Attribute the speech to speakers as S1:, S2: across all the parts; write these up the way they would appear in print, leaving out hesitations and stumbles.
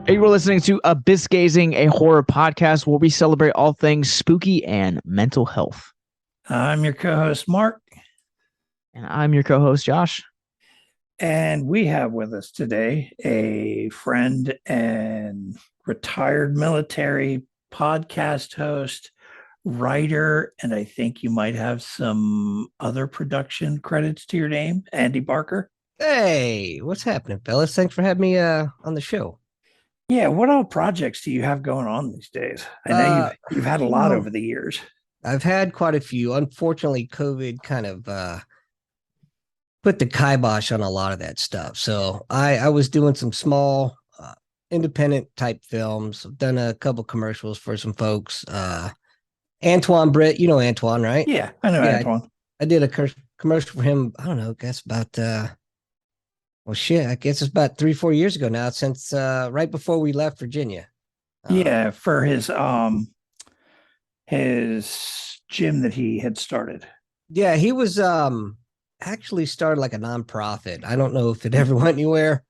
S1: Hey, we're listening to Abyss Gazing, a horror podcast where we celebrate all things spooky and mental health.
S2: I'm your co-host, Mark,
S1: And I'm your co-host, Josh.
S2: and we have with us today a friend and retired military podcast host, writer, and I think you might have some other production credits to your name, Andy Barker.
S3: Hey, what's happening, fellas? Thanks for having me on the show.
S2: Yeah, what all projects do you have going on these days? I know you've had a lot over the years.
S3: I've had quite a few. Unfortunately, COVID kind of put the kibosh on a lot of that stuff. So I was doing some small independent type films. I've done a couple commercials for some folks. Antoine Britt, you know Antoine, right?
S2: Yeah, I know Antoine.
S3: I did a commercial for him. I don't know, I guess about well, shit, I guess it's about 3-4 years ago now, since right before we left Virginia.
S2: Yeah, for his gym that he had started.
S3: Yeah, he was actually started like a nonprofit. I don't know if it ever went anywhere.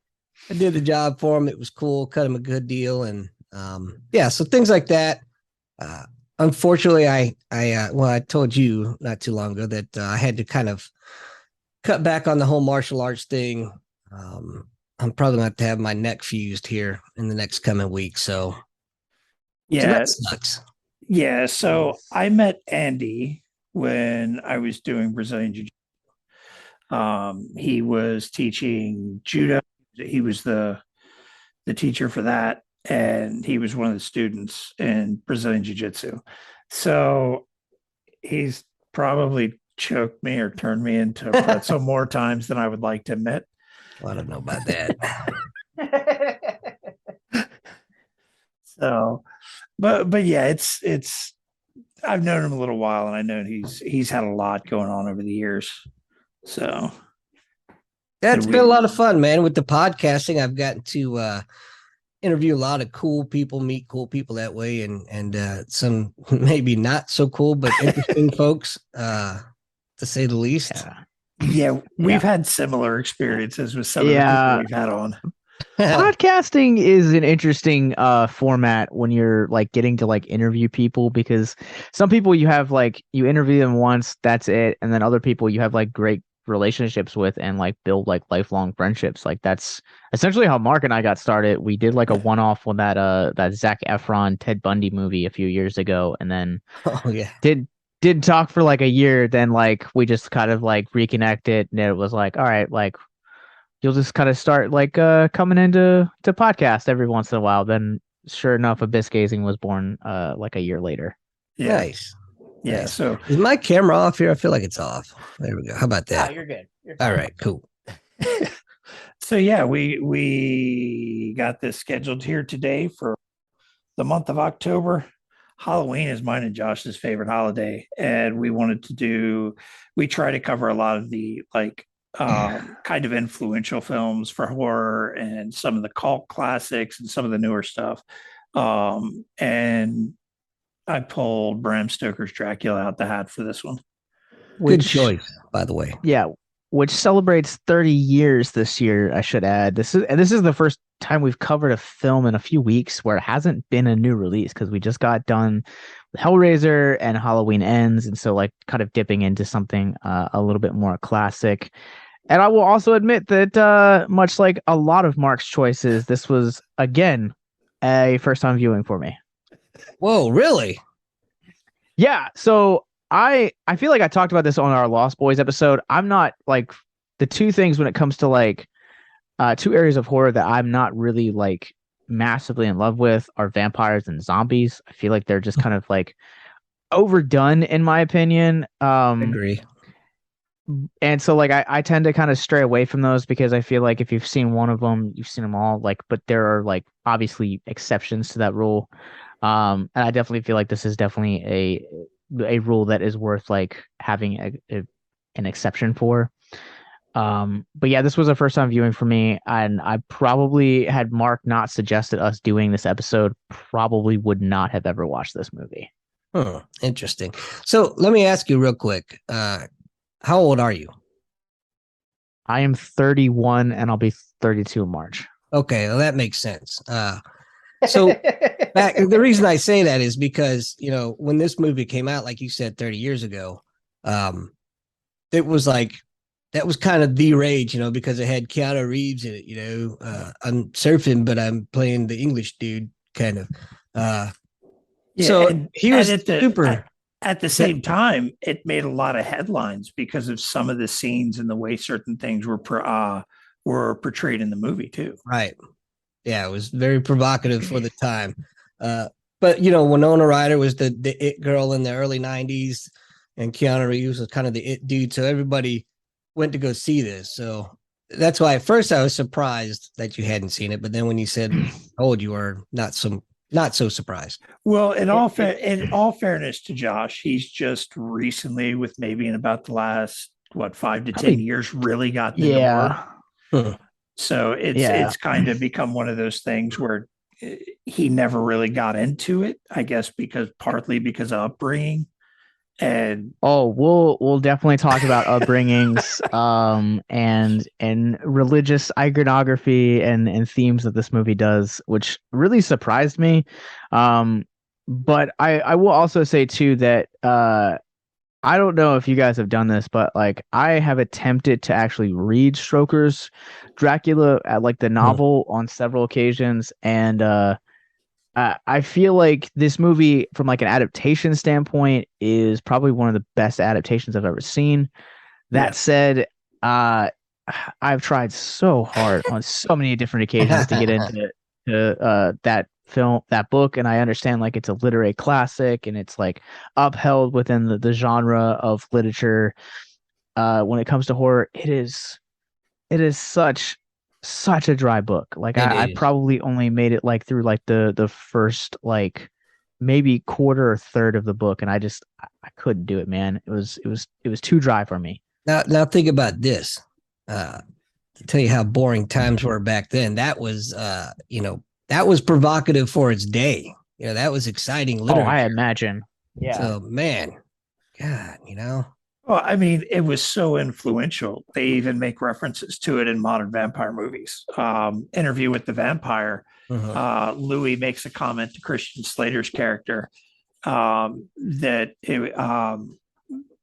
S3: I did the job for him. It was cool, cut him a good deal, and yeah, so things like that. Unfortunately, I told you not too long ago that I had to kind of cut back on the whole martial arts thing. I'm probably going to have to have my neck fused here in the next coming week. So
S2: yeah,
S3: so that sucks.
S2: Yeah. So I met Andy when I was doing Brazilian Jiu-Jitsu. He was teaching judo. He was the teacher for that, and he was one of the students in Brazilian Jiu-Jitsu. So he's probably choked me or turned me into a pretzel more times than I would like to admit.
S3: Well, I don't know about that.
S2: So, but yeah, it's I've known him a little while, and I know he's had a lot going on over the years. So
S3: that's been a lot of fun, man. With the podcasting, I've gotten to interview a lot of cool people, meet cool people that way, and some maybe not so cool but interesting folks, to say the least.
S2: Yeah, we've had similar experiences with some of the people we've had on.
S1: Podcasting is an interesting format when you're like getting to like interview people, because some people you have like you interview them once, that's it, and then other people you have like great relationships with and like build like lifelong friendships. Like that's essentially how Mark and I got started. We did like a one-off on that Zac Efron Ted Bundy movie a few years ago, and then did talk for like a year. Then like we just kind of like reconnected, and it was like, all right, like you'll just kind of start like coming into podcast every once in a while. Then sure enough, Abyss Gazing was born like a year later.
S2: Yeah.
S3: Nice.
S2: Yeah.
S3: Nice.
S2: So
S3: is my camera off here? I feel like it's off. There we go. How about that?
S1: Oh, you're good.
S3: All right, cool.
S2: So yeah, we got this scheduled here today for the month of October. Halloween is mine and Josh's favorite holiday, and we try to cover a lot of the like kind of influential films for horror and some of the cult classics and some of the newer stuff. And I pulled Bram Stoker's Dracula out the hat for this one.
S3: Good choice, by the way.
S1: Yeah, which celebrates 30 years this year, I should add. This is the first time we've covered a film in a few weeks where it hasn't been a new release, because we just got done with Hellraiser and Halloween Ends, and so like kind of dipping into something a little bit more classic. And I will also admit that much like a lot of Mark's choices, this was again a first time viewing for me.
S3: Whoa, really?
S1: Yeah, so I feel like I talked about this on our Lost Boys episode. I'm not like the two things when it comes to like two areas of horror that I'm not really like massively in love with are vampires and zombies. I feel like they're just kind of like overdone in my opinion.
S3: Agree.
S1: And so like I tend to kind of stray away from those, because I feel like if you've seen one of them, you've seen them all. Like, but there are like obviously exceptions to that rule. And I definitely feel like this is definitely a rule that is worth like having an exception for. But yeah, this was a first time viewing for me, and I probably, had Mark not suggested us doing this episode, probably would not have ever watched this movie.
S3: Interesting. So let me ask you real quick. How old are you?
S1: I am 31 and I'll be 32 in March.
S3: Okay, well, that makes sense. So the reason I say that is because, when this movie came out, like you said, 30 years ago, it was like, that was kind of the rage, because it had Keanu-Reeves in it, I'm surfing, but I'm playing the English dude kind of.
S2: Yeah,
S3: So he was super.
S2: At the same time, it made a lot of headlines because of some of the scenes and the way certain things were portrayed in the movie too.
S3: Right. Yeah, it was very provocative for the time. But Winona-Ryder was the it girl in the early '90s, and Keanu Reeves was kind of the it dude. So everybody went to go see this. So that's why at first I was surprised that you hadn't seen it, but then when you said old, you were not so surprised.
S2: Well, in all fairness to Josh, he's just recently, with maybe in about the last 5 to 10 years, really gotten into horror. So it's kind of become one of those things where he never really got into it, I guess, partly because of upbringing. And
S1: we'll definitely talk about upbringings and religious iconography and themes that this movie does, which really surprised me. But I will also say too that I don't know if you guys have done this, but like I have attempted to actually read Stoker's Dracula at like the novel on several occasions, and I feel like this movie, from like an adaptation standpoint, is probably one of the best adaptations I've ever seen. That said, I've tried so hard on so many different occasions to get into that book, and I understand like it's a literary classic and it's like upheld within the genre of literature. When it comes to horror, it is such a dry book. Like I probably only made it like through like the first like maybe quarter or third of the book, and I couldn't do it, man. It was too dry for me.
S3: Now think about this. To tell you how boring times were back then, that was that was provocative for its day. That was exciting literature.
S1: Oh, I imagine. Yeah.
S3: So man, God,
S2: Well, I mean, it was so influential. They even make references to it in modern vampire movies. Interview with the Vampire, Louis makes a comment to Christian Slater's character that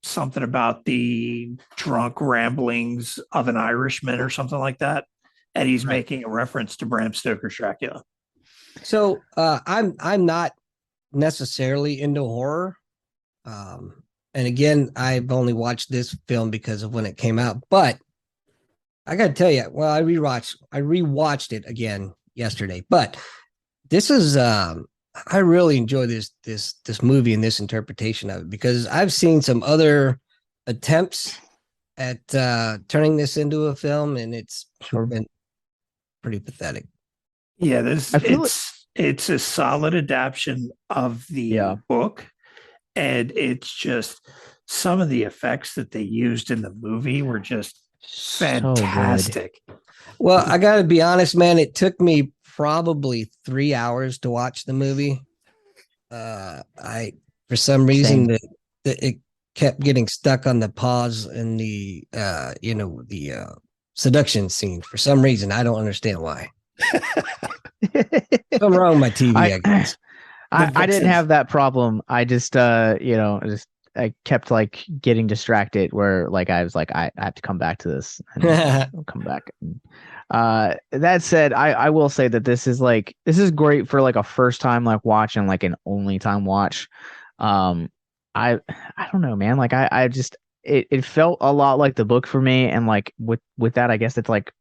S2: something about the drunk ramblings of an Irishman or something like that. And he's making a reference to Bram Stoker's Dracula.
S3: So I'm not necessarily into horror. And again, I've only watched this film because of when it came out. But I got to tell you, well, I rewatched it again yesterday. But this is I really enjoy this movie and this interpretation of it, because I've seen some other attempts at turning this into a film, and it's been pretty pathetic.
S2: Yeah, it's a solid adaptation of the book. And it's just some of the effects that they used in the movie were just fantastic.
S3: Well, I got to be honest, man. It took me probably 3 hours to watch the movie. For some reason that it kept getting stuck on the pause in the seduction scene. For some reason, I don't understand why. Something wrong with my TV, I guess.
S1: I didn't have that problem. I just I kept like getting distracted where like I was like I have to come back to this and I'll come back. That said, I will say that this is great for like a first time like watch and like an only time watch. I don't know, man. Like I just it felt a lot like the book for me, and like with that, I guess it's like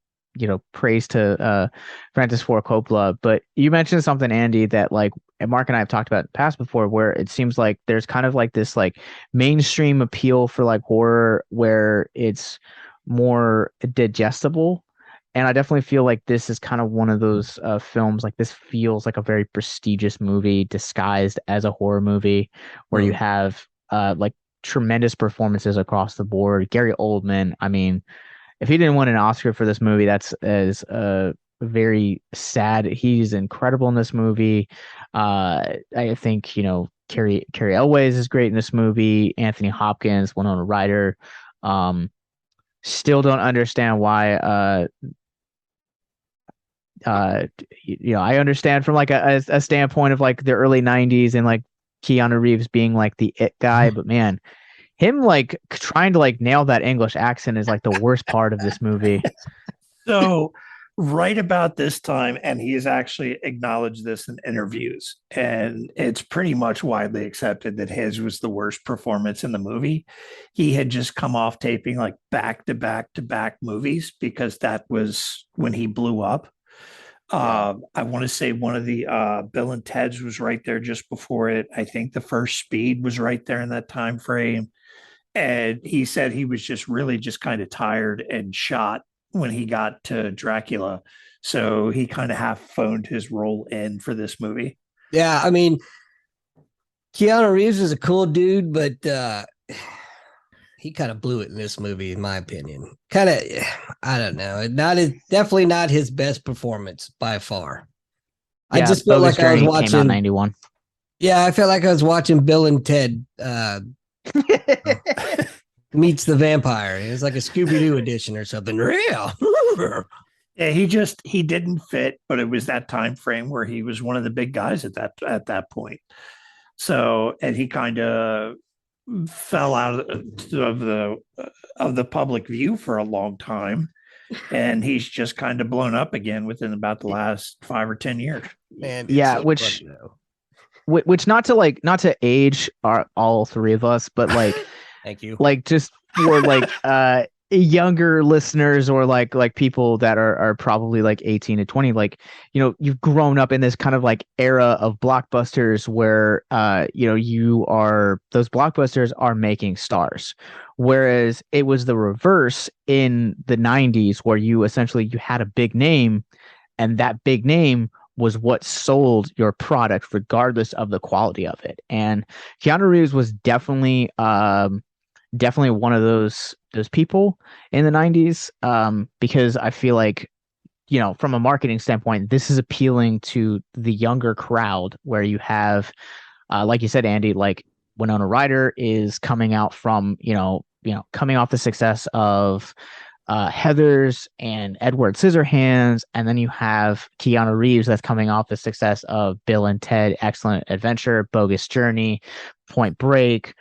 S1: praise to Francis Ford Coppola. But you mentioned something, Andy, that like, and Mark and I have talked about in the past before, where it seems like there's kind of like this like mainstream appeal for like horror where it's more digestible. And I definitely feel like this is kind of one of those films. Like this feels like a very prestigious movie disguised as a horror movie, where you have like tremendous performances across the board. Gary Oldman, I mean, if he didn't win an Oscar for this movie, that's very sad. He's incredible in this movie. I think cary-elwes is great in this movie. Anthony Hopkins, Winona-Ryder. Still don't understand why I understand from like a standpoint of like the early 90s and like Keanu Reeves being like the it guy, but man, him like trying to like nail that English accent is like the worst part of this movie.
S2: So, right about this time, and he has actually acknowledged this in interviews, and it's pretty much widely accepted that his was the worst performance in the movie. He had just come off taping like back to back to back movies because that was when he blew up. I want to say one of the Bill and Ted's was right there just before it. I think the first Speed was right there in that time frame. And he said he was just really just kind of tired and shot when he got to Dracula. So he kind of half phoned his role in for this movie.
S3: Yeah, I mean, Keanu Reeves is a cool dude, but he kind of blew it in this movie, in my opinion. Kind of, I don't know. Definitely not his best performance by far.
S1: Yeah,
S3: I just felt like I was watching.
S1: Came out in 91.
S3: Yeah, I felt like I was watching Bill and Ted meets the vampire. It was like a Scooby-Doo edition or something. Real.
S2: Yeah, he didn't fit, but it was that time frame where he was one of the big guys at that point. So, and he kind of fell out of the public view for a long time, and he's just kind of blown up again within about the last 5 or 10 years.
S3: Man,
S1: yeah, so which not to age all three of us, but like
S3: thank you.
S1: Like just for like younger listeners or like people that are probably like 18 to 20, like, you've grown up in this kind of like era of blockbusters where those blockbusters are making stars, whereas it was the reverse in the 90s where you had a big name, and that big name was what sold your product regardless of the quality of it. And Keanu Reeves was definitely one of those people in the 90s, because I feel like, from a marketing standpoint, this is appealing to the younger crowd, where you have, like you said, Andy, like Winona-Ryder is coming out from, coming off the success of Heathers and Edward Scissorhands, and then you have Keanu Reeves that's coming off the success of Bill and Ted Excellent Adventure, Bogus Journey, Point Break.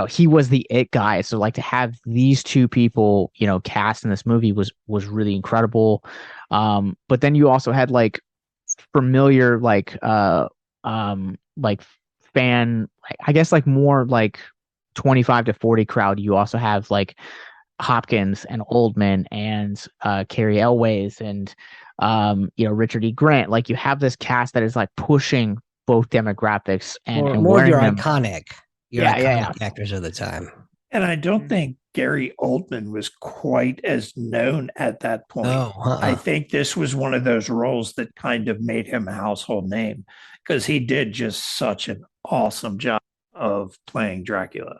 S1: He was the it guy. So like to have these two people, cast in this movie was really incredible. But then you also had like familiar, like fan, I guess like more like 25 to 40 crowd. You also have like Hopkins and Oldman and cary-elwes and Richard E. Grant. Like you have this cast that is like pushing both demographics and
S3: more your
S1: them.
S3: iconic. Iconic actors of the time.
S2: And I don't think Gary Oldman was quite as known at that point. I think this was one of those roles that kind of made him a household name, because he did just such an awesome job of playing Dracula.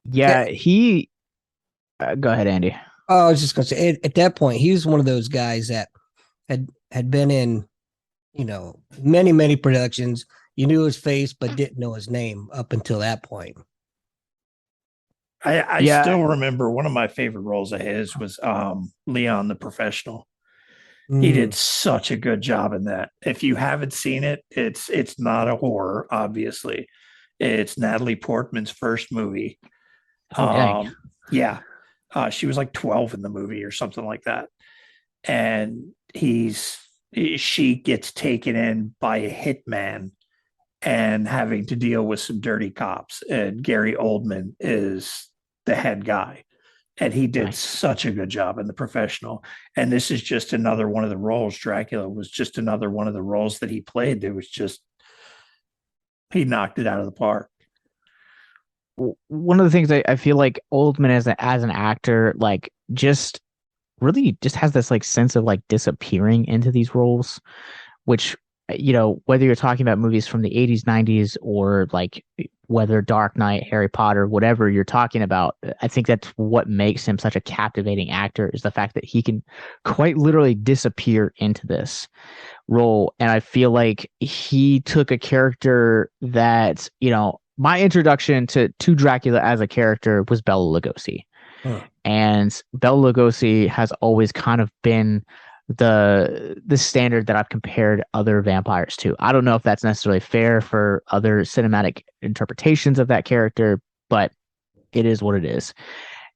S1: Yeah, he. Go ahead, Andy.
S3: Oh, I was just going to say, at that point, he was one of those guys that had been in, many, many productions. You knew his face, but didn't know his name up until that point.
S2: I still remember one of my favorite roles of his was Leon the Professional. He did such a good job in that. If you haven't seen it, it's not a horror, obviously. It's Natalie Portman's first movie. Yeah. She was like 12 in the movie or something like that. And she gets taken in by a hitman and having to deal with some dirty cops. And Gary Oldman is the head guy. And he did such a good job in The Professional. And this is just another one of the roles. Dracula was just another one of the roles that he played. There was just, he knocked it out of the park.
S1: One of the things I feel like Oldman as an actor, like just really just has this like sense of like disappearing into these roles, which, whether you're talking about movies from the 80s, 90s, or like whether Dark Knight, Harry Potter, whatever you're talking about, I think that's what makes him such a captivating actor, is the fact that he can quite literally disappear into this role. And I feel like he took a character that, my introduction to Dracula as a character was Bela Lugosi. And Bela Lugosi has always kind of been the standard that I've compared other vampires to. I don't know if that's necessarily fair for other cinematic interpretations of that character, but it is what it is.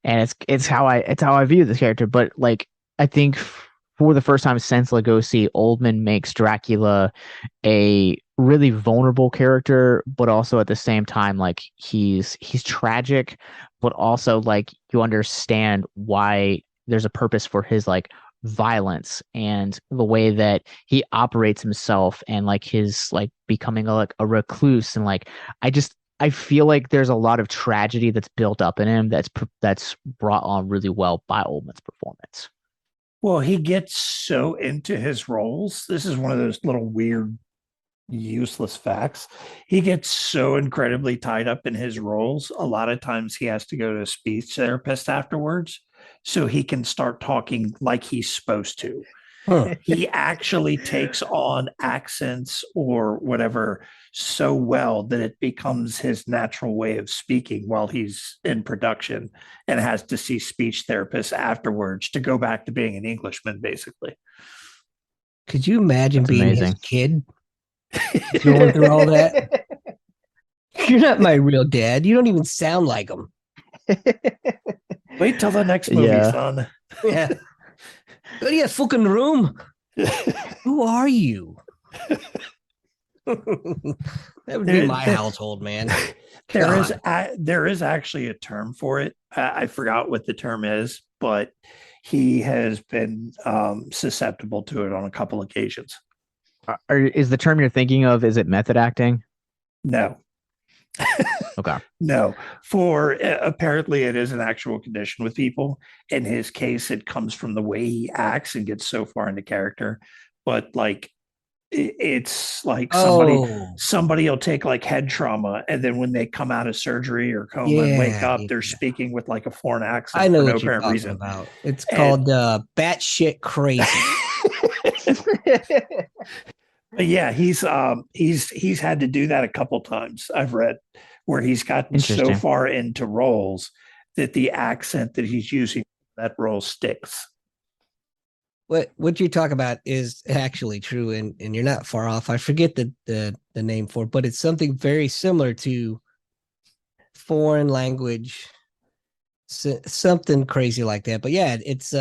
S1: And it's how I view this character. But like I think for the first time since Lugosi, Oldman makes Dracula a really vulnerable character, but also at the same time like he's tragic, but also like you understand why there's a purpose for his like violence and the way that he operates himself and like his like becoming like a recluse and like I feel like there's a lot of tragedy that's built up in him that's brought on really well by Oldman's performance.
S2: Well, he gets so into his roles. This is one of those little weird, useless facts. He gets so incredibly tied up in his roles. A lot of times he has to go to a speech therapist afterwards so he can start talking like he's supposed to.
S3: Huh.
S2: He actually takes on accents or whatever so well that it becomes his natural way of speaking while he's in production and has to see speech therapists afterwards to go back to being an Englishman, basically.
S3: Could you imagine
S1: That's
S3: being
S1: amazing.
S3: his kid going through all that? You're not my real dad. You don't even sound like him.
S2: Wait till the next movie,
S1: Yeah.
S2: son.
S3: Yeah. Go to your fucking room. Who are you? That would be my household, man.
S2: There is actually a term for it. I forgot what the term is, but he has been susceptible to it on a couple occasions.
S1: Is the term you're thinking of, is it method acting?
S2: No.
S1: Okay.
S2: No, for apparently it is an actual condition with people. In his case, it comes from the way he acts and gets so far into character. But like, it's like somebody will take like head trauma, and then when they come out of surgery or coma and wake up, they're speaking with like a foreign accent.
S3: I know
S2: for
S3: what
S2: no
S3: you're
S2: apparent
S3: talking
S2: reason.
S3: about. It's called batshit crazy.
S2: But yeah, he's had to do that a couple times. I've read where he's gotten so far into roles that the accent that he's using for that role sticks.
S3: What you talk about is actually true, and you're not far off. I forget the name for it, but it's something very similar to foreign language, something crazy like that. But yeah, it's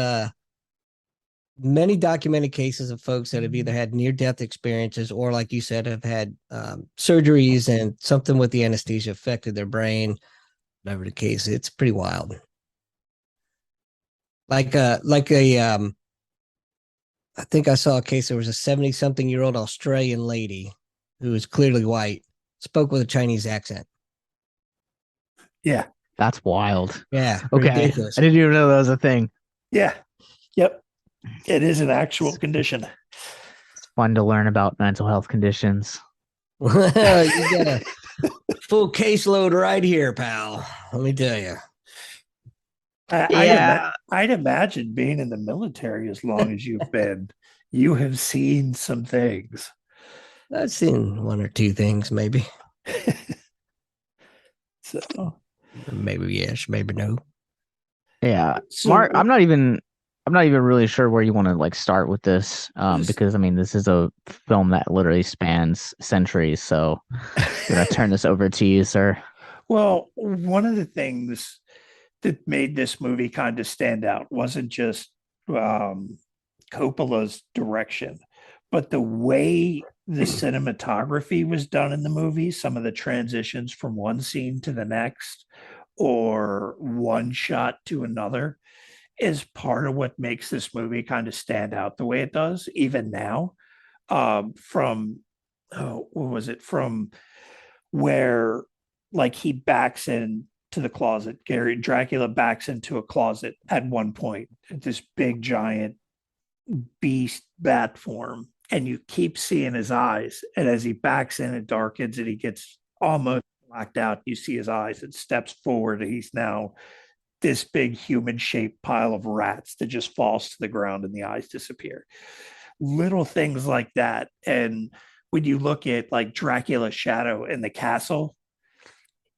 S3: many documented cases of folks that have either had near-death experiences or, like you said, have had surgeries and something with the anesthesia affected their brain. Whatever the case, it's pretty wild. Like a I think I saw a case. There was a 70-something-year-old Australian lady who was clearly white, spoke with a Chinese accent.
S2: Yeah,
S1: that's wild.
S3: Yeah,
S1: okay.
S3: Ridiculous.
S1: I didn't even know that was a thing.
S2: Yeah, yep. It is an actual condition.
S1: It's fun to learn about mental health conditions.
S3: You got a full caseload right here, pal. Let me tell you.
S2: I'd imagine being in the military as long as you've been, you have seen some things.
S3: I've seen one or two things, maybe.
S2: So
S3: maybe yes, maybe no.
S1: Yeah, so, Mark, I'm not even really sure where you want to like start with this, because I mean this is a film that literally spans centuries. So I'm gonna turn this over to you, sir.
S2: Well, one of the things that made this movie kind of stand out wasn't just Coppola's direction, but the way the cinematography was done in the movie. Some of the transitions from one scene to the next, or one shot to another, is part of what makes this movie kind of stand out the way it does, even now. From what was it? From where like he backs in to the closet. Dracula backs into a closet at one point, this big giant beast bat form, and you keep seeing his eyes. And as he backs in, it darkens and he gets almost blacked out. You see his eyes, it steps forward, and he's now this big human shaped pile of rats that just falls to the ground and the eyes disappear. Little things like that. And when you look at like Dracula's shadow in the castle,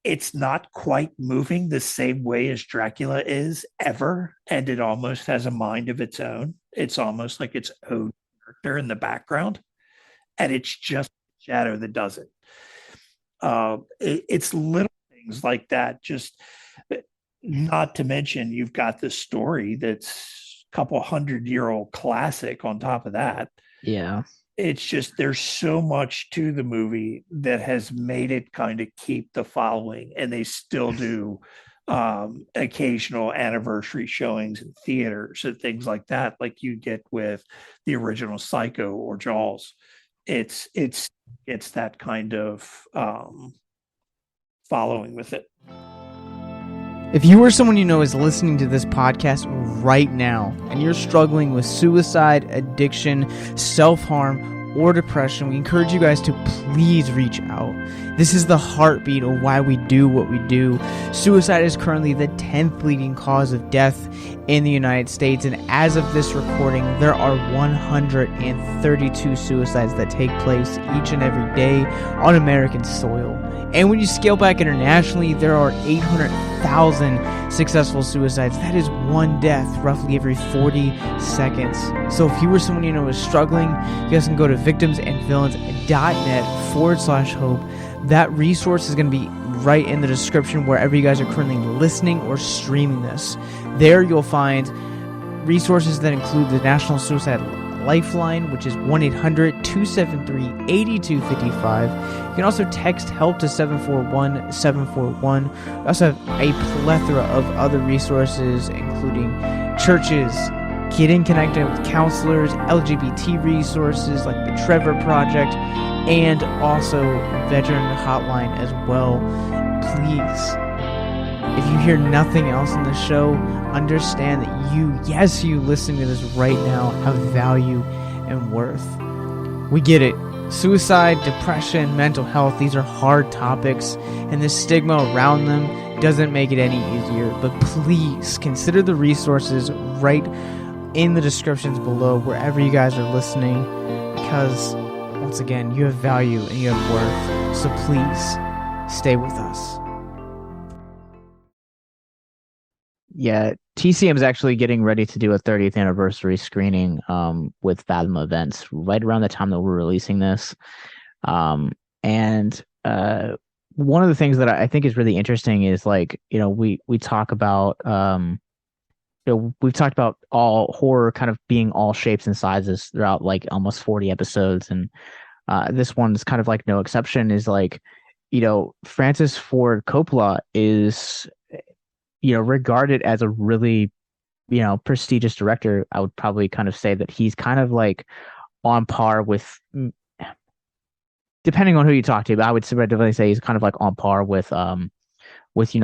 S2: it's not quite moving the same way as Dracula is ever, and it almost has a mind of its own. It's almost like its own character in the background, and it's just shadow that does it. It's little things like that. Just not to mention, you've got this story that's a couple 100-year-old classic on top of that.
S1: Yeah.
S2: It's just there's so much to the movie that has made it kind of keep the following, and they still do occasional anniversary showings in theaters and things like that, like you get with the original Psycho or Jaws. It's that kind of following with it.
S1: If you or someone you know is listening to this podcast right now and you're struggling with suicide, addiction, self-harm, or depression, we encourage you guys to please reach out. This is the heartbeat of why we do what we do. Suicide is currently the 10th leading cause of death in the United States, and as of this recording, there are 132 suicides that take place each and every day on American soil. And when you scale back internationally, there are 800,000 successful suicides. That is one death roughly every 40 seconds. So if you or someone you know is struggling, you guys can go to victimsandvillains.net/hope. That resource is going to be right in the description wherever you guys are currently listening or streaming this. There you'll find resources that include the National Suicide Lifeline, which is 1-800-273-8255. You can also text HELP to 741-741. We also have a plethora of other resources, including churches, getting connected with counselors, LGBT resources like the Trevor Project, and also veteran hotline as well. Please, if you hear nothing else in this show, understand that you listening to this right now, have value and worth. We get it. Suicide, depression, mental health, these are hard topics, and the stigma around them doesn't make it any easier. But please consider the resources right in the descriptions below wherever you guys are listening, because once again, you have value and you have worth. So please stay with us. Yeah, TCM is actually getting ready to do a 30th anniversary screening with Fathom Events right around the time that we're releasing this. And one of the things that I think is really interesting is, like, you know, we talk about we've talked about all horror kind of being all shapes and sizes throughout like almost 40 episodes, and this one's kind of like no exception. Is like, you know, Francis Ford Coppola is, you know, regarded as a really, you know, prestigious director. I would probably kind of say that he's kind of like on par with, depending on who you talk to, but I would definitely say he's kind of like on par with you know,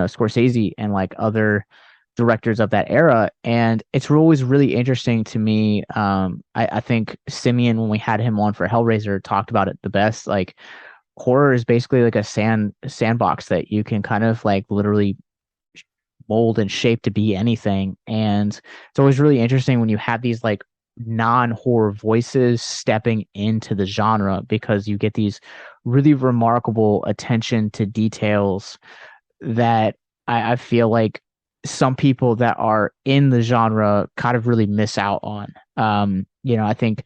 S1: Scorsese and like other directors of that era. And it's always really interesting to me. I think Simeon, when we had him on for Hellraiser, talked about it the best. Like, horror is basically like a sandbox that you can kind of like literally mold and shape to be anything. And it's always really interesting when you have these like non-horror voices stepping into the genre, because you get these really remarkable attention to details that I feel like some people that are in the genre kind of really miss out on. You know, I think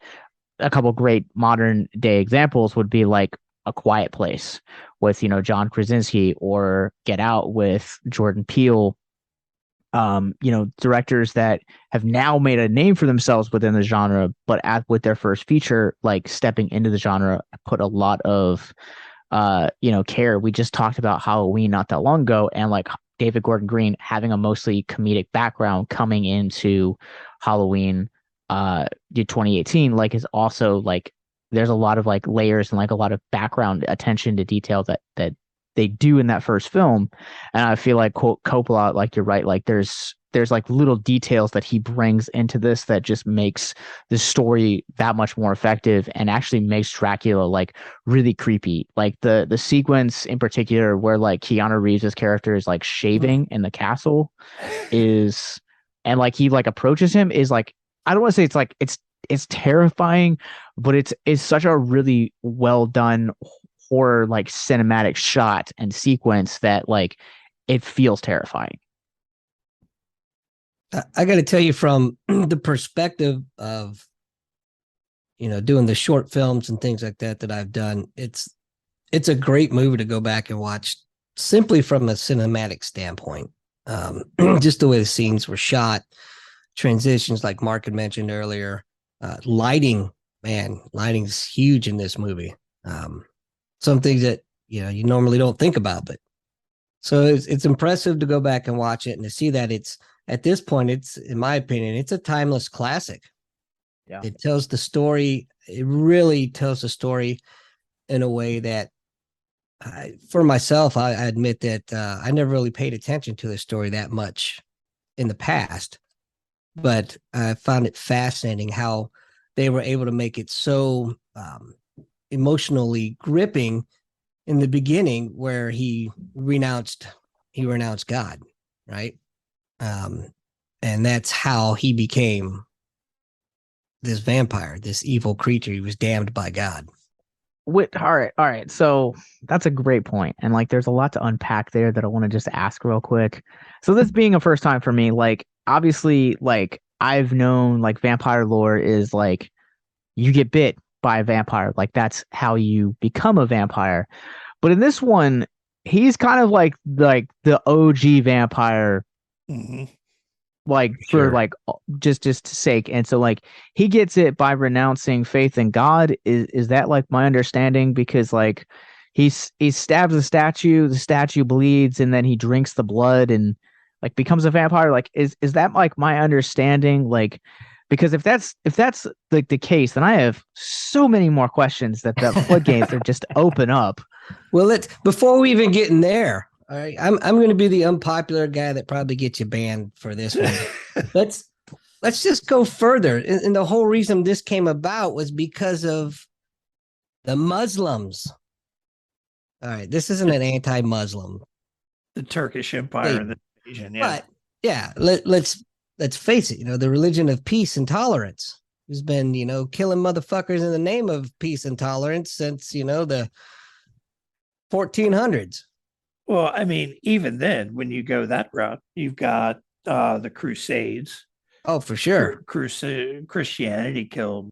S1: a couple great modern day examples would be like A Quiet Place with, you know, John Krasinski, or Get Out with Jordan Peele. You know, directors that have now made a name for themselves within the genre, but with their first feature, like stepping into the genre, put a lot of, you know, care. We just talked about Halloween not that long ago, and like David Gordon Green having a mostly comedic background coming into Halloween, 2018, like, is also like, there's a lot of like layers and like a lot of background attention to detail that they do in that first film. And I feel like Coppola, like, you're right, like there's like little details that he brings into this that just makes the story that much more effective, and actually makes Dracula like really creepy. Like the sequence in particular where like Keanu Reeves' character is like shaving in the castle is, and like he like approaches him, is like, I don't want to say it's like it's terrifying, but it's such a really well done horror like cinematic shot and sequence that like it feels terrifying.
S3: I got to tell you, from the perspective of, doing the short films and things like that I've done, it's a great movie to go back and watch simply from a cinematic standpoint. Just the way the scenes were shot, transitions, like Mark had mentioned earlier, lighting, man, lighting's huge in this movie. Some things that, you normally don't think about, but so it's impressive to go back and watch it and to see that it's, at this point, it's, in my opinion, it's a timeless classic.
S1: Yeah.
S3: It tells the story. It really tells the story in a way that, for myself, I admit that I never really paid attention to the story that much in the past, but I found it fascinating how they were able to make it so emotionally gripping in the beginning, where he renounced God, right? And that's how he became this vampire, this evil creature. He was damned by God.
S1: All right. So that's a great point. And like, there's a lot to unpack there that I want to just ask real quick. So this being a first time for me, like, obviously, like, I've known like vampire lore is like you get bit by a vampire. Like, that's how you become a vampire. But in this one, he's kind of like the OG vampire,
S2: Mm-hmm.
S1: like
S3: Sure.
S1: for like just sake. And so like he gets it by renouncing faith in God. Is that like my understanding? Because like he stabs the statue bleeds, and then he drinks the blood and like becomes a vampire. Like is that like my understanding? Like, because if that's like the case, then I have so many more questions that the floodgates are just open up.
S3: Well, before we even get in there, all right, I'm going to be the unpopular guy that probably gets you banned for this one. let's just go further. And the whole reason this came about was because of the Muslims. All right, this isn't an anti-Muslim,
S2: The Turkish Empire and the Asian, yeah.
S3: but yeah, let's face it. The religion of peace and tolerance has been, killing motherfuckers in the name of peace and tolerance since, the 1400s.
S2: Well, I mean, even then, when you go that route, you've got the Crusades.
S3: Oh, for sure.
S2: Christianity killed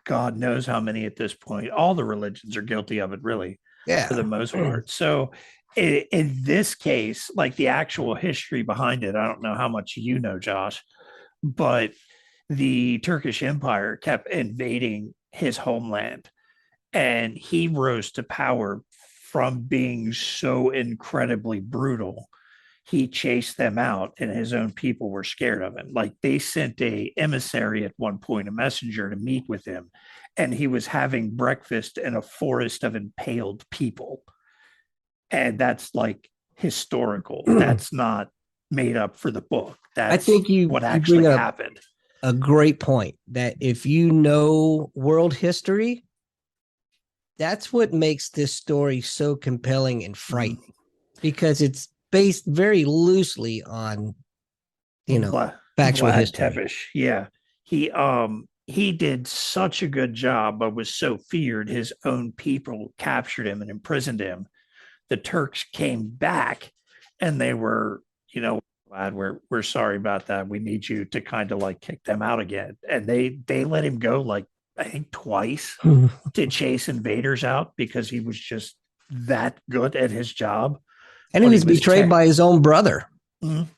S2: God knows how many at this point. All the religions are guilty of it, really,
S3: Yeah,
S2: for the most part. So in this case, like the actual history behind it, I don't know how much you know, Josh, but the Turkish Empire kept invading his homeland, and he rose to power from being so incredibly brutal. He chased them out, and his own people were scared of him. Like, they sent a emissary at one point, a messenger, to meet with him, and he was having breakfast in a forest of impaled people. And that's like historical. That's not made up for the book. That's, I think, what actually happened.
S3: A great point, that if you know world history, that's what makes this story so compelling and frightening, because it's based very loosely on, factual
S2: Vlad
S3: history.
S2: Tepes. Yeah. He did such a good job, but was so feared. His own people captured him and imprisoned him. The Turks came back, and they were, Vlad, we're sorry about that. We need you to kind of like kick them out again. And they let him go, like, I think twice, to chase invaders out, because he was just that good at his job.
S3: And he was betrayed by his own brother.
S2: Mm-hmm.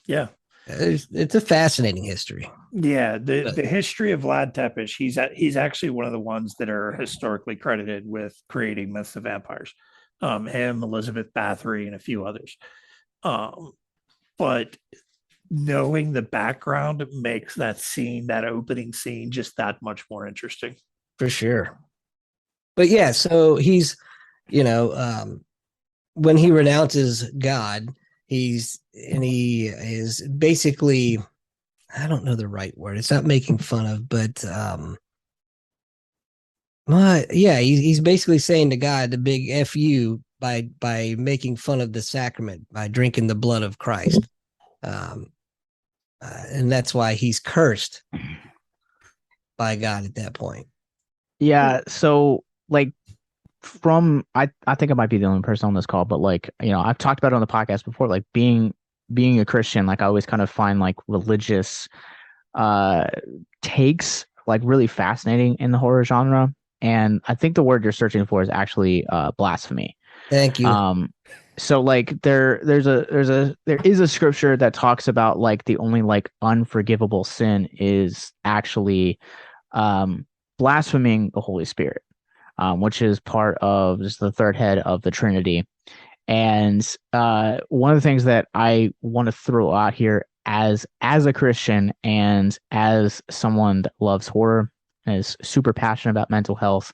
S2: Yeah.
S3: It's a fascinating history.
S2: Yeah. The history of Vlad Tepes, he's actually one of the ones that are historically credited with creating myths of vampires. Him, Elizabeth Bathory, and a few others. But knowing the background makes that scene, that opening scene, just that much more interesting.
S3: For sure. But yeah, so he's, when he renounces God, he is basically, I don't know the right word. It's not making fun of, but he's basically saying to God the big F you by making fun of the sacrament, by drinking the blood of Christ. And that's why he's cursed by God at that point.
S1: Yeah. So like I think I might be the only person on this call, but like, I've talked about it on the podcast before, like being being a Christian, like I always kind of find like religious uh takes like really fascinating in the horror genre. And I think the word you're searching for is actually blasphemy.
S3: Thank you.
S1: So like there is a scripture that talks about like the only like unforgivable sin is actually um blaspheming the Holy Spirit, which is part of just the third head of the Trinity. And one of the things that I want to throw out here as a Christian and as someone that loves horror and is super passionate about mental health,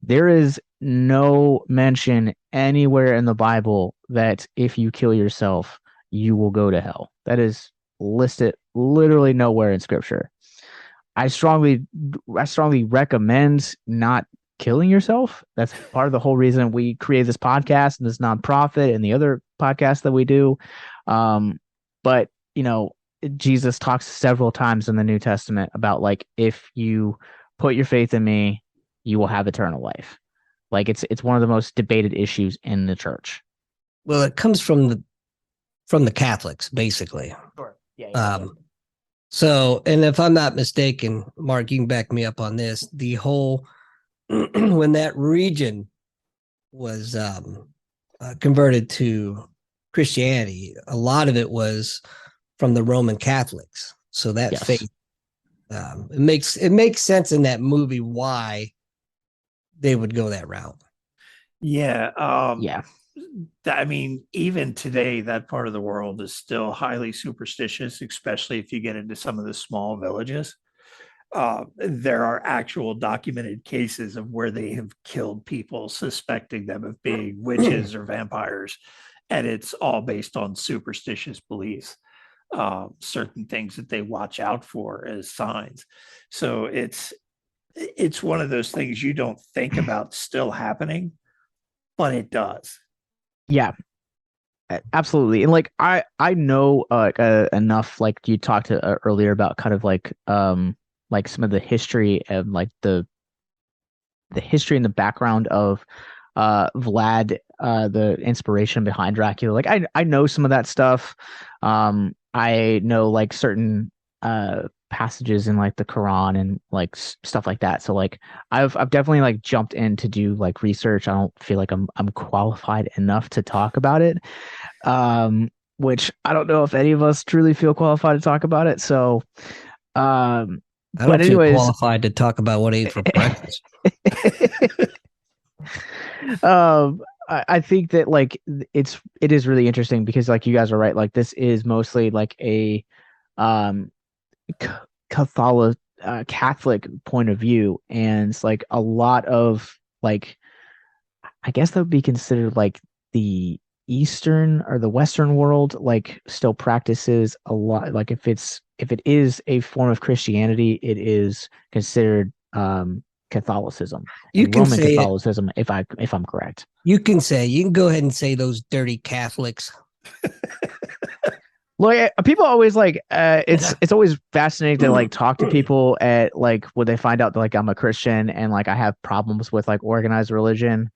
S1: there is no mention anywhere in the Bible that if you kill yourself, you will go to hell. That is listed literally nowhere in scripture. I strongly I strongly recommend not killing yourself. That's part of the whole reason we create this podcast and this nonprofit and the other podcasts that we do. But you know, Jesus talks several times in the New Testament about like if you put your faith in me, you will have eternal life. Like it's one of the most debated issues in the church.
S3: Well, it comes from the Catholics, basically.
S1: Sure. Yeah.
S3: So, and if I'm not mistaken, Mark, you can back me up on this. The whole when that region was converted to Christianity, a lot of it was from the Roman Catholics. So that
S1: Yes.
S3: faith, it makes sense in that movie why they would go that route.
S2: Yeah.
S1: Yeah.
S2: I mean, even today, that part of the world is still highly superstitious, especially if you get into some of the small villages. There are actual documented cases of where they have killed people suspecting them of being witches or vampires, and it's all based on superstitious beliefs, certain things that they watch out for as signs. So it's one of those things you don't think about still happening, but it does.
S1: Yeah. Absolutely. And like I know enough like you talked to earlier about kind of like some of the history and like the history and the background of Vlad, the inspiration behind Dracula. Like I know some of that stuff. I know like certain passages in like the Quran and like stuff like that. So like I've definitely like jumped in to do like research. I don't feel like I'm qualified enough to talk about it. Which I don't know if any of us truly feel qualified to talk about it. So
S3: I
S1: but
S3: don't feel
S1: anyways,
S3: qualified to talk about what I ate for breakfast.
S1: I think that like it is really interesting because like you guys are right. Like this is mostly like a um Catholic Catholic point of view, and it's like a lot of like I guess that would be considered like the Eastern or the Western world like still practices a lot. Like if it is a form of Christianity, it is considered Catholicism
S3: You
S1: and
S3: can
S1: Roman
S3: say it.
S1: Catholicism, if I'm correct.
S3: You can go ahead and say those dirty Catholics.
S1: Like people always like it's always fascinating to like talk to people at like when they find out that like I'm a Christian and like I have problems with like organized religion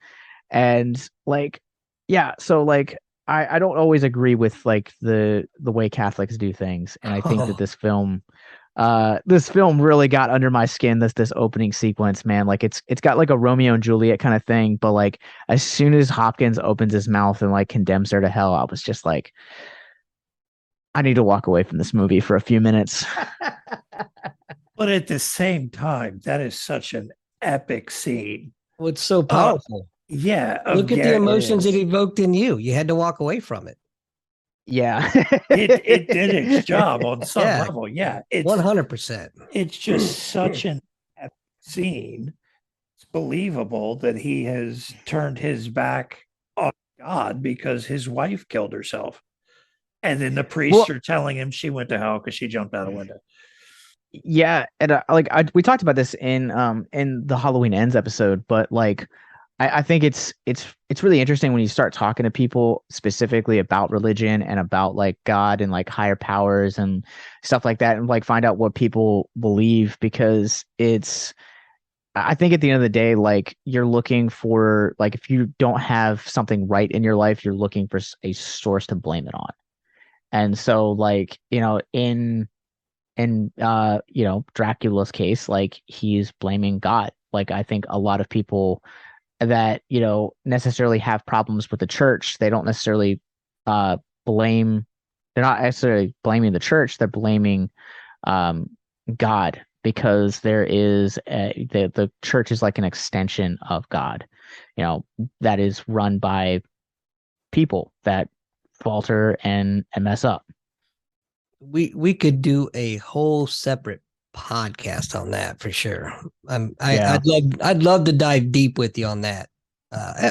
S1: and like yeah, so like I don't always agree with like the way Catholics do things, and I think that
S3: Oh,
S1: this film really got under my skin, this opening sequence, man. Like it's got like a Romeo and Juliet kind of thing, but like as soon as Hopkins opens his mouth and like condemns her to hell, I was just like I need to walk away from this movie for a few minutes.
S2: But at the same time, that is such an epic scene.
S3: well, it's so
S2: Uh,
S3: powerful.
S2: yeah,
S3: Look at the
S2: it
S3: emotions it
S2: is.
S3: evoked in you. You had to walk away from it.
S1: Yeah.
S2: It did its job on some
S3: Yeah,
S2: level. Yeah,
S3: 100%.
S2: it's just such an epic scene. It's believable that he has turned his back on God because his wife killed herself. And then the priests
S1: Well,
S2: are telling him she went to hell because she jumped out a window.
S1: yeah, and we talked about this in the Halloween Ends episode, but like I think it's really interesting when you start talking to people specifically about religion and about like God and like higher powers and stuff like that, and like find out what people believe, because it's I think at the end of the day, like you're looking for like if you don't have something right in your life, you're looking for a source to blame it on. And so like, in Dracula's case, like he's blaming God. Like I think a lot of people that, necessarily have problems with the church, they don't necessarily uh blame they're not necessarily blaming the church, they're blaming um God, because the church is like an extension of God, that is run by people that falter and mess up.
S3: We could do a whole separate podcast on that for sure.
S1: Yeah.
S3: I'd love to dive deep with you on that.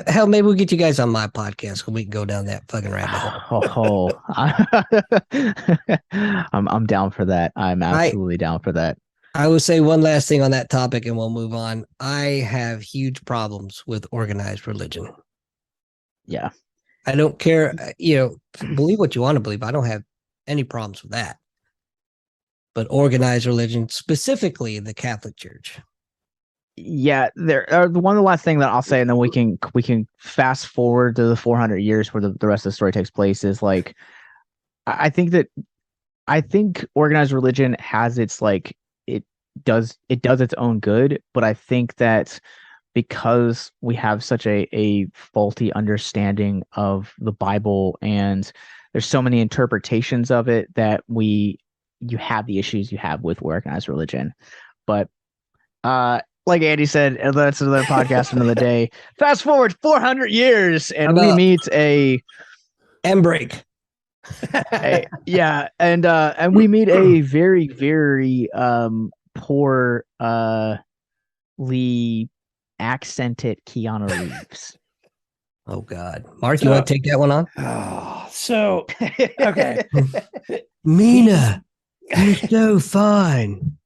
S3: Hell, maybe we'll get you guys on my podcast and we can go down that fucking rabbit hole.
S1: I'm down for that. I'm absolutely down for that.
S3: I will say one last thing on that topic and we'll move on. I have huge problems with organized religion.
S1: Yeah.
S3: I don't care, believe what you want to believe. I don't have any problems with that. But organized religion, specifically the Catholic Church.
S1: Yeah, one of the last thing that I'll say, and then we can fast forward to the 400 years where the rest of the story takes place, is like I think organized religion has its like it does its own good, but I think that because we have such a faulty understanding of the Bible and there's so many interpretations of it that you have the issues you have with organized religion. But like Andy said, that's another podcast another day. Fast forward 400 years and we meet a
S3: break.
S1: And we meet a very, very poor accented Keanu Reeves.
S3: Oh God, Mark, you want to take that one on?
S2: So okay,
S3: Mina, you're so fine.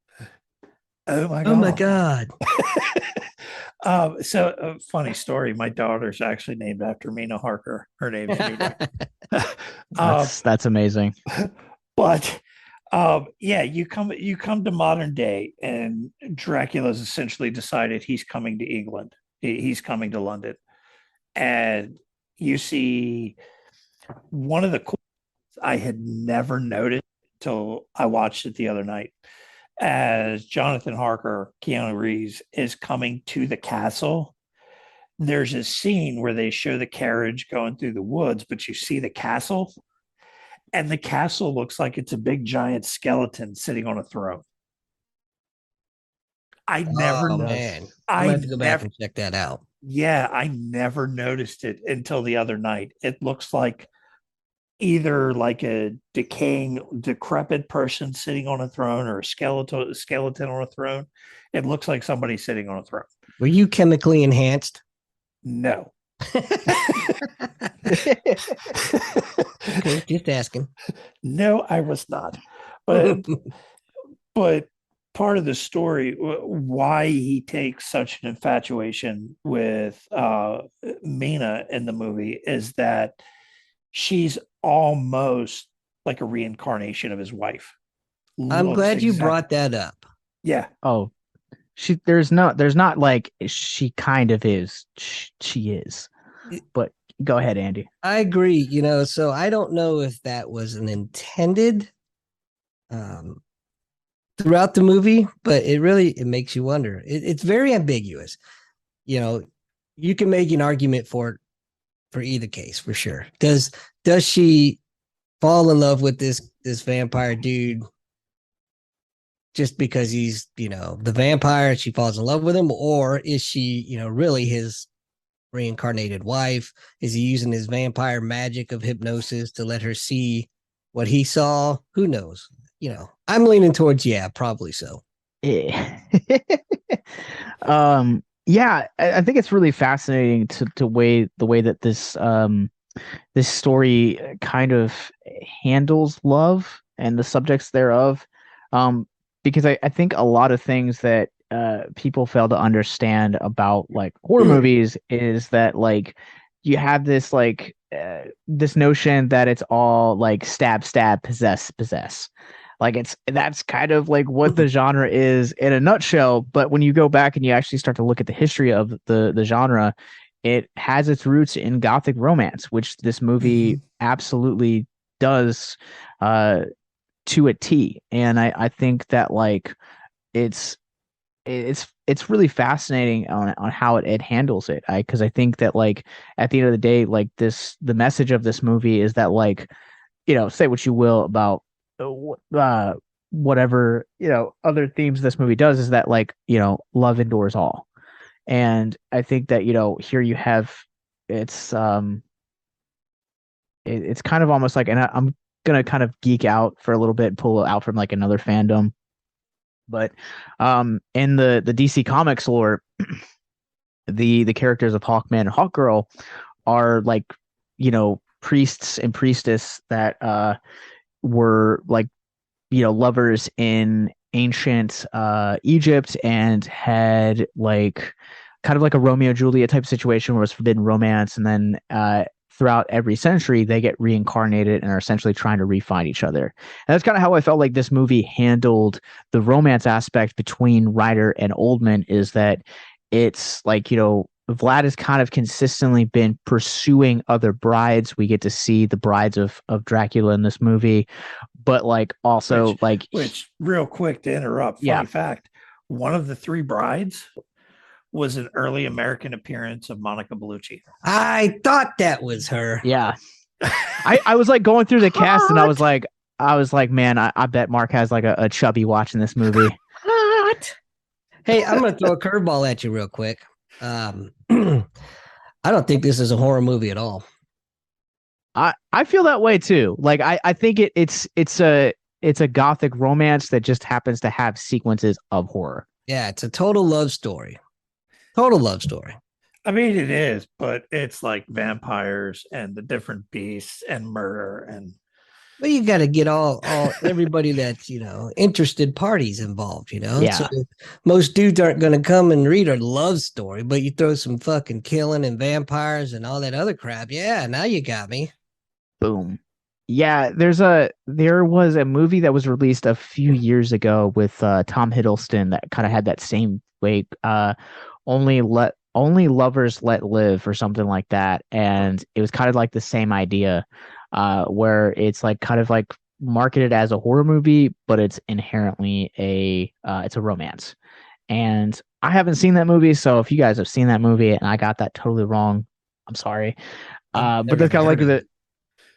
S2: Oh my
S3: God.
S2: So funny story. My daughter's actually named after Mina Harker. Her name's Mina.
S1: That's amazing.
S2: But you come to modern day, and Dracula's essentially decided he's coming to England. He's coming to London, and you see one of the cool I had never noticed until I watched it the other night. As Jonathan Harker, Keanu-Reeves, is coming to the castle, there's a scene where they show the carriage going through the woods, but you see the castle, and the castle looks like it's a big giant skeleton sitting on a throne. I never
S3: man. I have to go back and check that out.
S2: Yeah, I never noticed it until the other night. It looks like either like a decrepit person sitting on a throne or a skeleton on a throne. It looks like somebody sitting on a throne.
S3: Were you chemically enhanced?
S2: No.
S3: Okay, just asking.
S2: No, I was not. But part of the story, why he takes such an infatuation with Mina in the movie, is that she's almost like a reincarnation of his wife.
S3: I'm glad you brought that up.
S2: Yeah.
S1: Oh, there's not like she kind of is. She is. But go ahead, Andy.
S3: I agree. So I don't know if that was an intended throughout the movie, but it makes you wonder. It's very ambiguous. You can make an argument for either case for sure. Does she fall in love with this vampire dude just because he's the vampire and she falls in love with him, or is she really his reincarnated wife? Is he using his vampire magic of hypnosis to let her see what he saw? Who knows? I'm leaning towards probably so.
S1: Yeah. Yeah, I think it's really fascinating to the way that this story kind of handles love and the subjects thereof. Because I think a lot of things that people fail to understand about like horror movies is that like you have this like this notion that it's all like stab, possess. Like that's kind of like what the genre is in a nutshell. But when you go back and you actually start to look at the history of the genre, it has its roots in gothic romance, which this movie absolutely does to a T. And I think that like it's it's really fascinating on how it handles it. Because I think that like at the end of the day, like the message of this movie is that like, say what you will about whatever, other themes this movie does, is that like, love endures all. And I think that, here you have, it's it's kind of almost like, and I'm gonna kind of geek out for a little bit and pull out from like another fandom. But in the DC Comics lore, the characters of Hawkman and Hawkgirl are like, priests and priestess that were like, lovers in ancient Egypt, and had like kind of like a Romeo Juliet type situation where it was forbidden romance, and then throughout every century they get reincarnated and are essentially trying to re-find each other. And that's kind of how I felt like this movie handled the romance aspect between Ryder and Oldman, is that it's like, Vlad has kind of consistently been pursuing other brides. We get to see the brides of Dracula in this movie, but like also
S2: which real quick to interrupt, funny fact, one of the three brides was an early American appearance of Monica Bellucci.
S3: I thought that was her.
S1: Yeah. I was like going through the cast, and I was like, man, I bet Mark has like a chubby watching this movie.
S3: What? Hey, I'm gonna throw a curveball at you real quick. I don't think this is a horror movie at all.
S1: I feel that way too. Like I think it's a gothic romance that just happens to have sequences of horror.
S3: Yeah, it's a total love story. Total love story.
S2: I mean, it is, but it's like vampires and the different beasts and murder and.
S3: Well, you got to get all everybody that's interested parties involved.
S1: Yeah.
S3: So most dudes aren't going to come and read a love story, but you throw some fucking killing and vampires and all that other crap. Yeah, now you got me.
S1: Boom. Yeah, there was a movie that was released a few years ago with Tom Hiddleston that kind of had that same way. Only lovers let live, or something like that, and it was kind of like the same idea, where it's like kind of like marketed as a horror movie, but it's inherently it's a romance. And I haven't seen that movie, so if you guys have seen that movie and I got that totally wrong, I'm sorry. But that's kind of like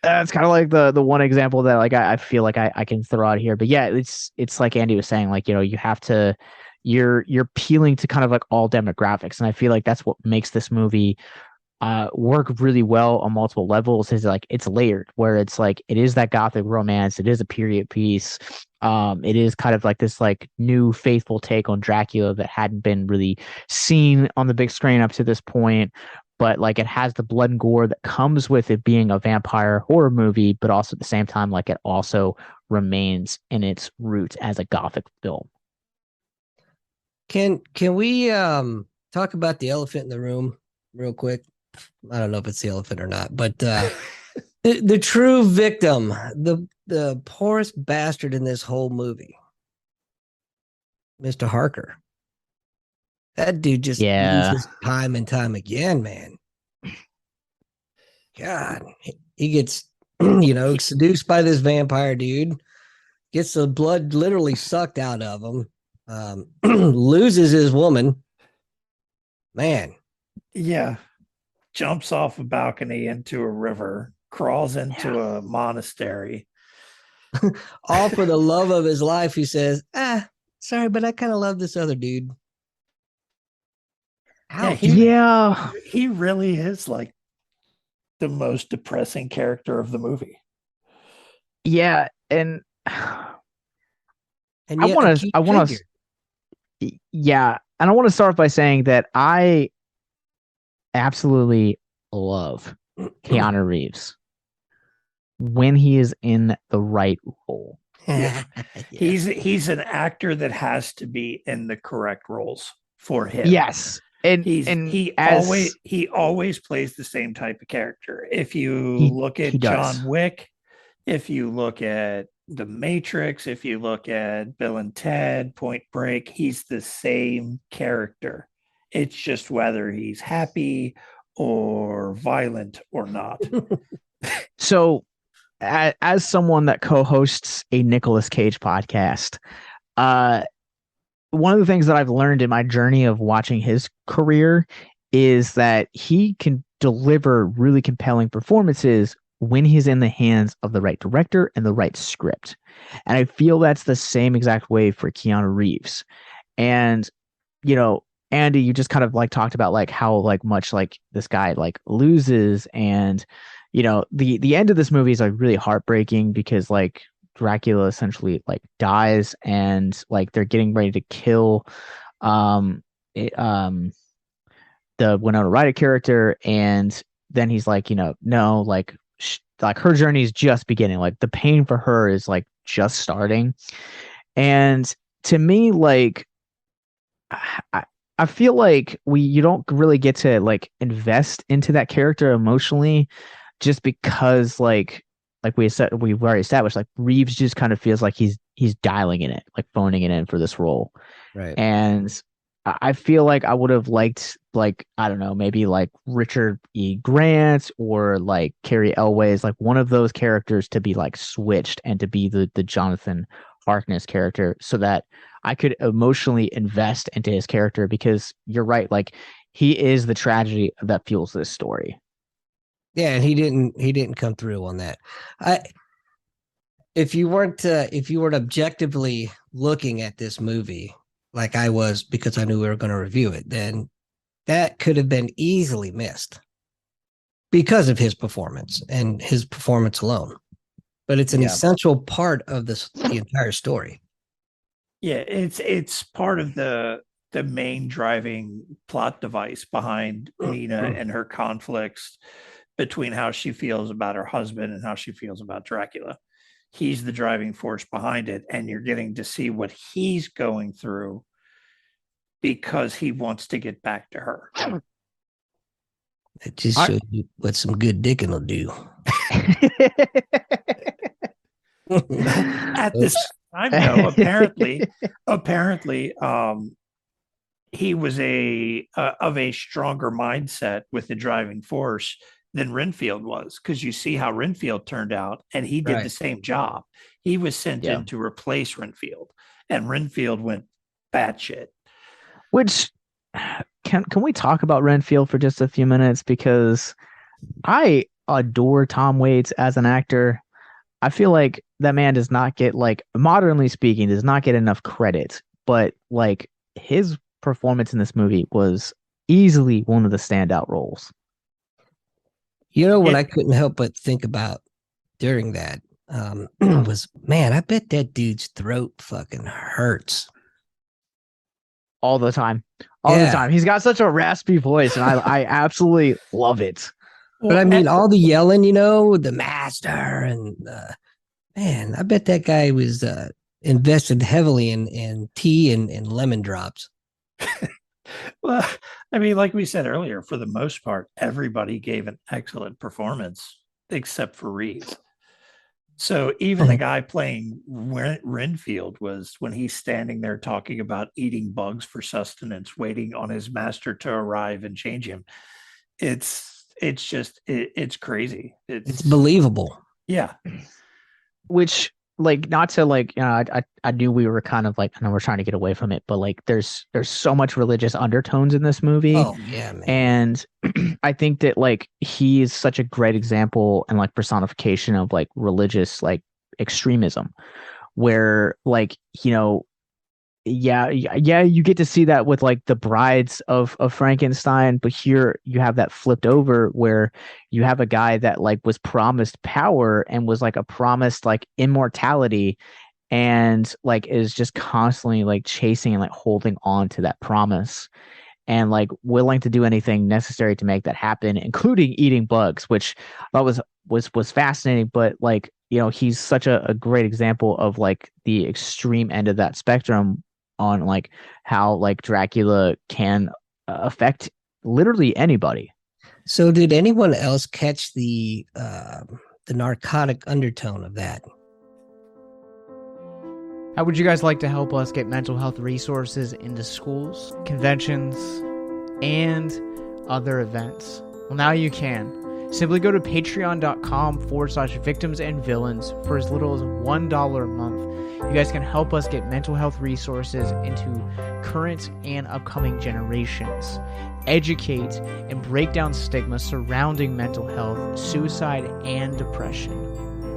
S1: it's kind of like the one example that like I feel like I can throw out here. But yeah, it's like Andy was saying, like, you have to, you're appealing to kind of like all demographics, and I feel like that's what makes this movie work really well on multiple levels. Is like it's layered, where it's like it is that gothic romance, it is a period piece, it is kind of like this like new faithful take on Dracula that hadn't been really seen on the big screen up to this point. But like it has the blood and gore that comes with it being a vampire horror movie, but also at the same time, like it also remains in its roots as a gothic film.
S3: Can we talk about the elephant in the room real quick? I don't know if it's the elephant or not, but the true victim, the poorest bastard in this whole movie, Mr. Harker. That dude just uses time and time again, man. God, he gets seduced by this vampire dude, gets the blood literally sucked out of him, loses his woman. Man.
S2: Yeah. Jumps off a balcony into a river, crawls into a monastery.
S3: All for the love of his life. He says, sorry, but I kind of love this other dude.
S2: He really is like the most depressing character of the movie.
S1: Yeah, and I want to start by saying that I absolutely love Keanu Reeves when he is in the right role.
S2: Yeah. He's an actor that has to be in the correct roles for him.
S1: Yes. And
S2: he always plays the same type of character. If you look at John Wick, if you look at The Matrix, if you look at Bill and Ted, Point Break, he's the same character. It's just whether he's happy or violent or not.
S1: So as someone that co-hosts a Nicolas Cage podcast, uh, one of the things that I've learned in my journey of watching his career is that he can deliver really compelling performances when he's in the hands of the right director and the right script. And I feel that's the same exact way for Keanu Reeves. And, Andy, you just kind of like talked about like how like much like this guy like loses, and the end of this movie is like really heartbreaking because like Dracula essentially like dies, and like they're getting ready to kill um it, the Winona-Ryder character, and then he's like, no, like her journey is just beginning. Like the pain for her is like just starting. And to me, like I feel like you don't really get to invest into that character emotionally, just because we've already established, like Reeves just kind of feels like he's dialing in it, like phoning it in for this role.
S3: Right.
S1: And I feel like I would have liked, like, I don't know, maybe like Richard E. Grant or like cary-elwes, like one of those characters to be like switched and to be the Jonathan Harkness character, so that I could emotionally invest into his character, because you're right, like he is the tragedy that fuels this story.
S3: Yeah, and he didn't come through on that. If you weren't objectively looking at this movie like I was, because I knew we were going to review it, then that could have been easily missed because of his performance and his performance alone. But it's an essential part of the entire story.
S2: Yeah, it's part of the main driving plot device behind Nina and her conflicts between how she feels about her husband and how she feels about Dracula. He's the driving force behind it, and you're getting to see what he's going through because he wants to get back to her.
S3: It just shows you what some good dicking will do.
S2: At this time, though, apparently, he was of a stronger mindset with the driving force than Renfield was, because you see how Renfield turned out, and he did the same job. He was sent in to replace Renfield, and Renfield went batshit.
S1: Which can we talk about Renfield for just a few minutes, because I adore Tom Waits as an actor. I feel like that man does not get, like, modernly speaking, does not get enough credit, but like his performance in this movie was easily one of the standout roles.
S3: What I couldn't help but think about during that was, man, I bet that dude's throat fucking hurts.
S1: All the time. All the time. He's got such a raspy voice, and I absolutely love it.
S3: But I mean, all the yelling, the master, and man, I bet that guy was invested heavily in tea and lemon drops.
S2: Well, I mean, like we said earlier, for the most part, everybody gave an excellent performance except for Reeves. So even the guy playing Renfield, was, when he's standing there talking about eating bugs for sustenance, waiting on his master to arrive and change him. It's crazy. It's
S3: believable.
S2: Yeah.
S1: Which, like, not to, like, I knew we were kind of like, I know we're trying to get away from it, but like there's so much religious undertones in this movie.
S3: Oh yeah, man.
S1: And I think that like he is such a great example and like personification of like religious like extremism, where like, you get to see that with like the brides of Frankenstein, but here you have that flipped over, where you have a guy that like was promised power and was like a promised like immortality, and like is just constantly like chasing and like holding on to that promise, and like willing to do anything necessary to make that happen, including eating bugs, which I thought was fascinating. But like, he's such a great example of like the extreme end of that spectrum on like how like Dracula can affect literally anybody.
S3: So did anyone else catch the narcotic undertone of that?
S4: How would you guys like to help us get mental health resources into schools, conventions, and other events? Well, now you can. Simply go to patreon.com/victims and villains for as little as $1 a month. You guys can help us get mental health resources into current and upcoming generations, educate and break down stigma surrounding mental health, suicide, and depression.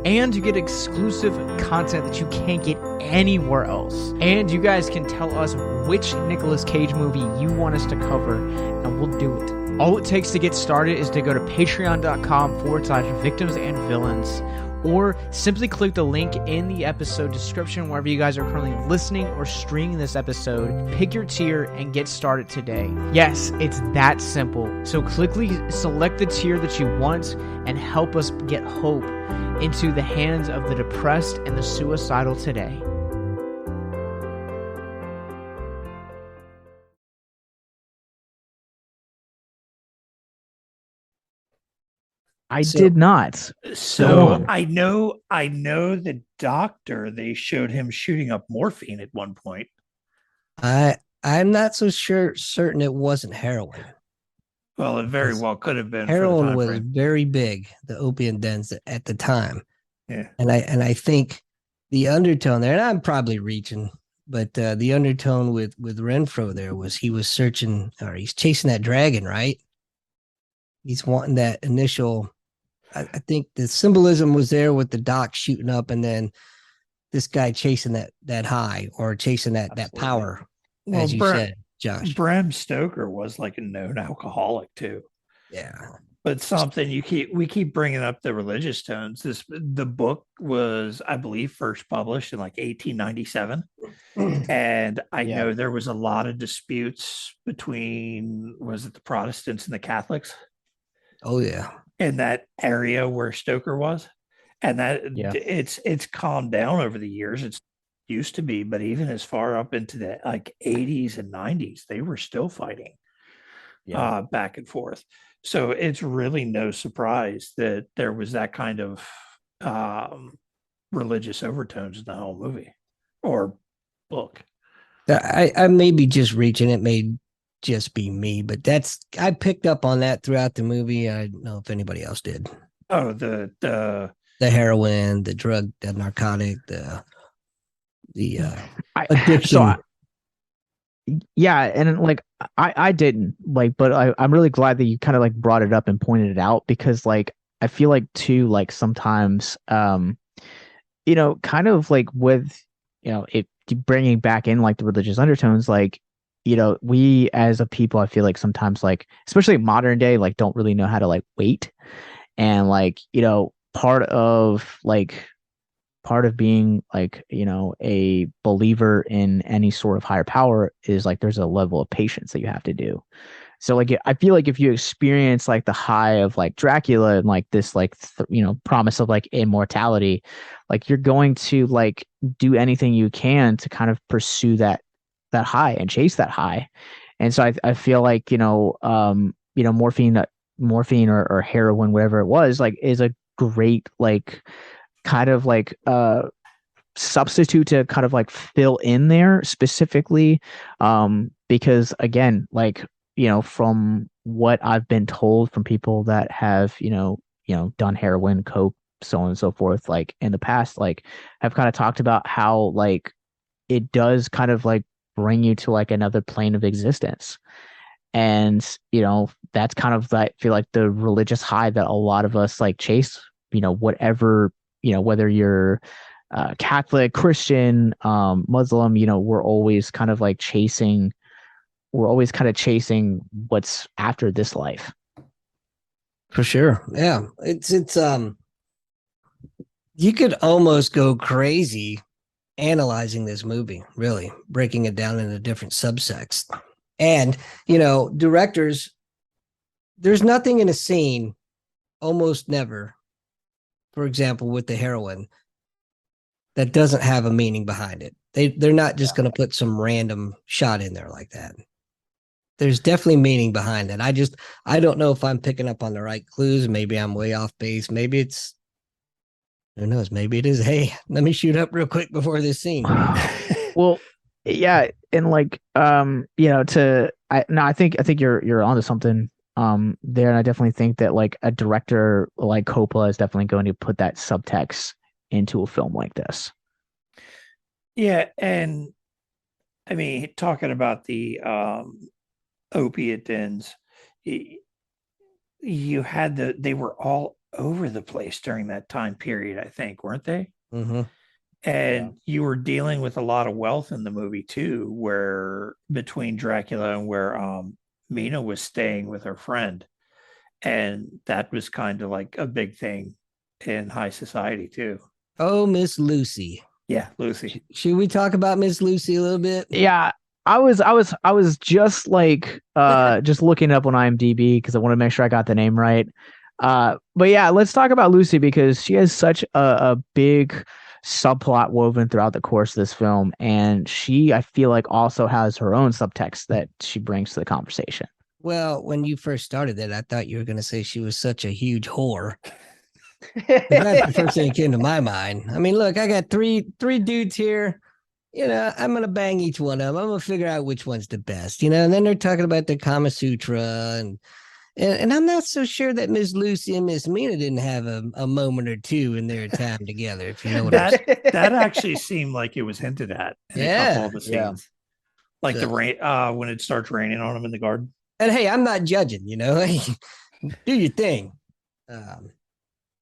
S4: And you get exclusive content that you can't get anywhere else. And you guys can tell us which Nicolas Cage movie you want us to cover, and we'll do it. All it takes to get started is to go to patreon.com/victims and villains, or simply click the link in the episode description wherever you guys are currently listening or streaming this episode. Pick your tier and get started today. Yes, it's that simple. So quickly select the tier that you want and help us get hope into the hands of the depressed and the suicidal today.
S1: I did not.
S2: So I know the doctor, they showed him shooting up morphine at one point.
S3: I'm not so certain it wasn't heroin.
S2: Well, it very well could have been.
S3: Heroin was very big, the opium dens at the time.
S2: Yeah.
S3: And I think the undertone there, and I'm probably reaching, but the undertone with Renfro there was he was searching, or he's chasing that dragon, right? He's wanting that initial. I think the symbolism was there with the doc shooting up, and then this guy chasing that high, or chasing that power, as you said, Josh.
S2: Bram Stoker was like a known alcoholic too.
S3: Yeah.
S2: But something we keep bringing up the religious tones. The book was, I believe, first published in like 1897, and I know there was a lot of disputes between, was it the Protestants and the Catholics?
S3: Oh yeah,
S2: in that area where Stoker was, and that it's calmed down over the years. It's used to be, but even as far up into the like 80s and 90s, they were still fighting back and forth. So it's really no surprise that there was that kind of religious overtones in the whole movie or book.
S3: I may be just reaching. It may just be me, but I picked up on that throughout the movie. I don't know if anybody else did.
S2: Oh, the
S3: heroin, the drug, the narcotic, the addiction.
S1: And like I didn't like, but I'm really glad that you kind of like brought it up and pointed it out, because like I feel like too, like sometimes kind of like with it bringing back in like the religious undertones, like we as a people, I feel like sometimes like, especially modern day, like don't really know how to like wait, and like part of being like a believer in any sort of higher power is like there's a level of patience that you have to do. So like I feel like if you experience like the high of like Dracula and like this like promise of like immortality, like you're going to like do anything you can to kind of pursue that high and chase that high. And so I feel like morphine or heroin, whatever it was, like is a great like kind of like substitute to kind of like fill in there specifically, because again, like from what I've been told from people that have done heroin, coke, so on and so forth, like in the past, like have kind of talked about how like it does kind of like bring you to like another plane of existence. And that's kind of like, I feel like the religious high that a lot of us like chase, whatever, whether you're Catholic, Christian, Muslim, we're always kind of chasing what's after this life.
S3: For sure. Yeah. It's you could almost go crazy analyzing this movie, really breaking it down into different subsects. And, directors, there's nothing in a scene, almost never, for example, with the heroine, that doesn't have a meaning behind it. They're not just going to put some random shot in there like that. There's definitely meaning behind it. I don't know if I'm picking up on the right clues. Maybe I'm way off base. Maybe it's, who knows? Maybe it is, hey, let me shoot up real quick before this scene.
S1: Well, yeah. And I think you're onto something. there. And I definitely think that like a director like Coppola is definitely going to put that subtext into a film like this.
S2: Yeah, and I mean, talking about the opiate dens, you had they were all over the place during that time period, I think, weren't they?
S3: Mm-hmm.
S2: And you were dealing with a lot of wealth in the movie too, where between Dracula and where Mina was staying with her friend. And that was kind of like a big thing in high society too.
S3: Oh, Miss Lucy.
S2: Yeah, Lucy.
S3: Should we talk about Miss Lucy a little bit?
S1: Yeah, I was just like just looking up on IMDb because I want to make sure I got the name right. But yeah, let's talk about Lucy because she has such a big subplot woven throughout the course of this film, and she I feel like also has her own subtext that she brings to the conversation.
S3: Well, when you first started that, I thought you were going to say she was such a huge whore. That's the first thing that came to my mind. I mean, look, I got three dudes here. You know, I'm gonna bang each one of them. I'm gonna figure out which one's the best. You know, and then they're talking about the Kama Sutra, and I'm not so sure that Miss Lucy and Miss Mina didn't have a moment or two in their time together. If you know what I'm saying.
S2: That actually seemed like it was hinted at in a couple of the scenes, like
S3: So-
S2: the rain when it starts raining on them in the garden.
S3: And hey, I'm not judging. You know, do your thing.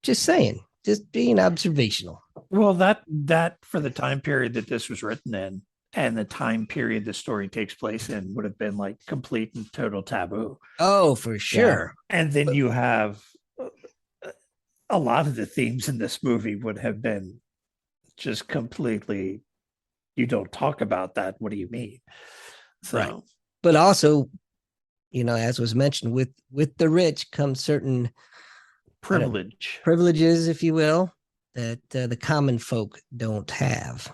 S3: Just saying, just being observational.
S2: Well, that for the time period that this was written in and the time period the story takes place in would have been like complete and total taboo.
S3: Oh, for sure.
S2: And then you have a lot of the themes in this movie would have been just completely, you don't talk about that. What do you mean? So,
S3: Right. But also, you know, as was mentioned, with the rich comes certain privileges, if you will, that the common folk don't have.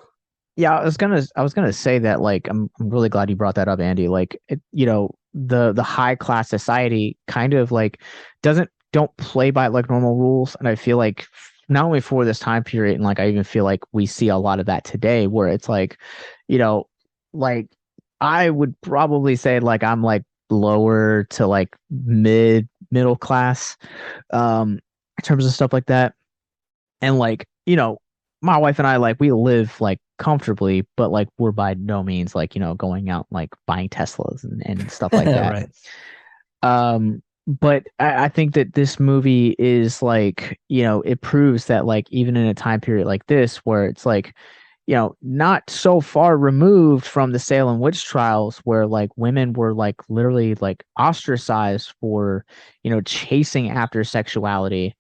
S1: Yeah, I was gonna say that like I'm really glad you brought that up, Andy. Like you know, the high class society kind of like don't play by like normal rules, and I feel like not only for this time period, and like I even feel like we see a lot of that today, where it's like, you know, like I would probably say like I'm like lower to like middle class, in terms of stuff like that, and like you know my wife and I like we live like comfortably, but like we're by no means like, you know, going out like buying Teslas and stuff like that.
S3: Right.
S1: But I think that this movie is like, you know, it proves that like even in a time period like this where it's like, you know, not so far removed from the Salem witch trials where like women were like literally like ostracized for, you know, chasing after sexuality.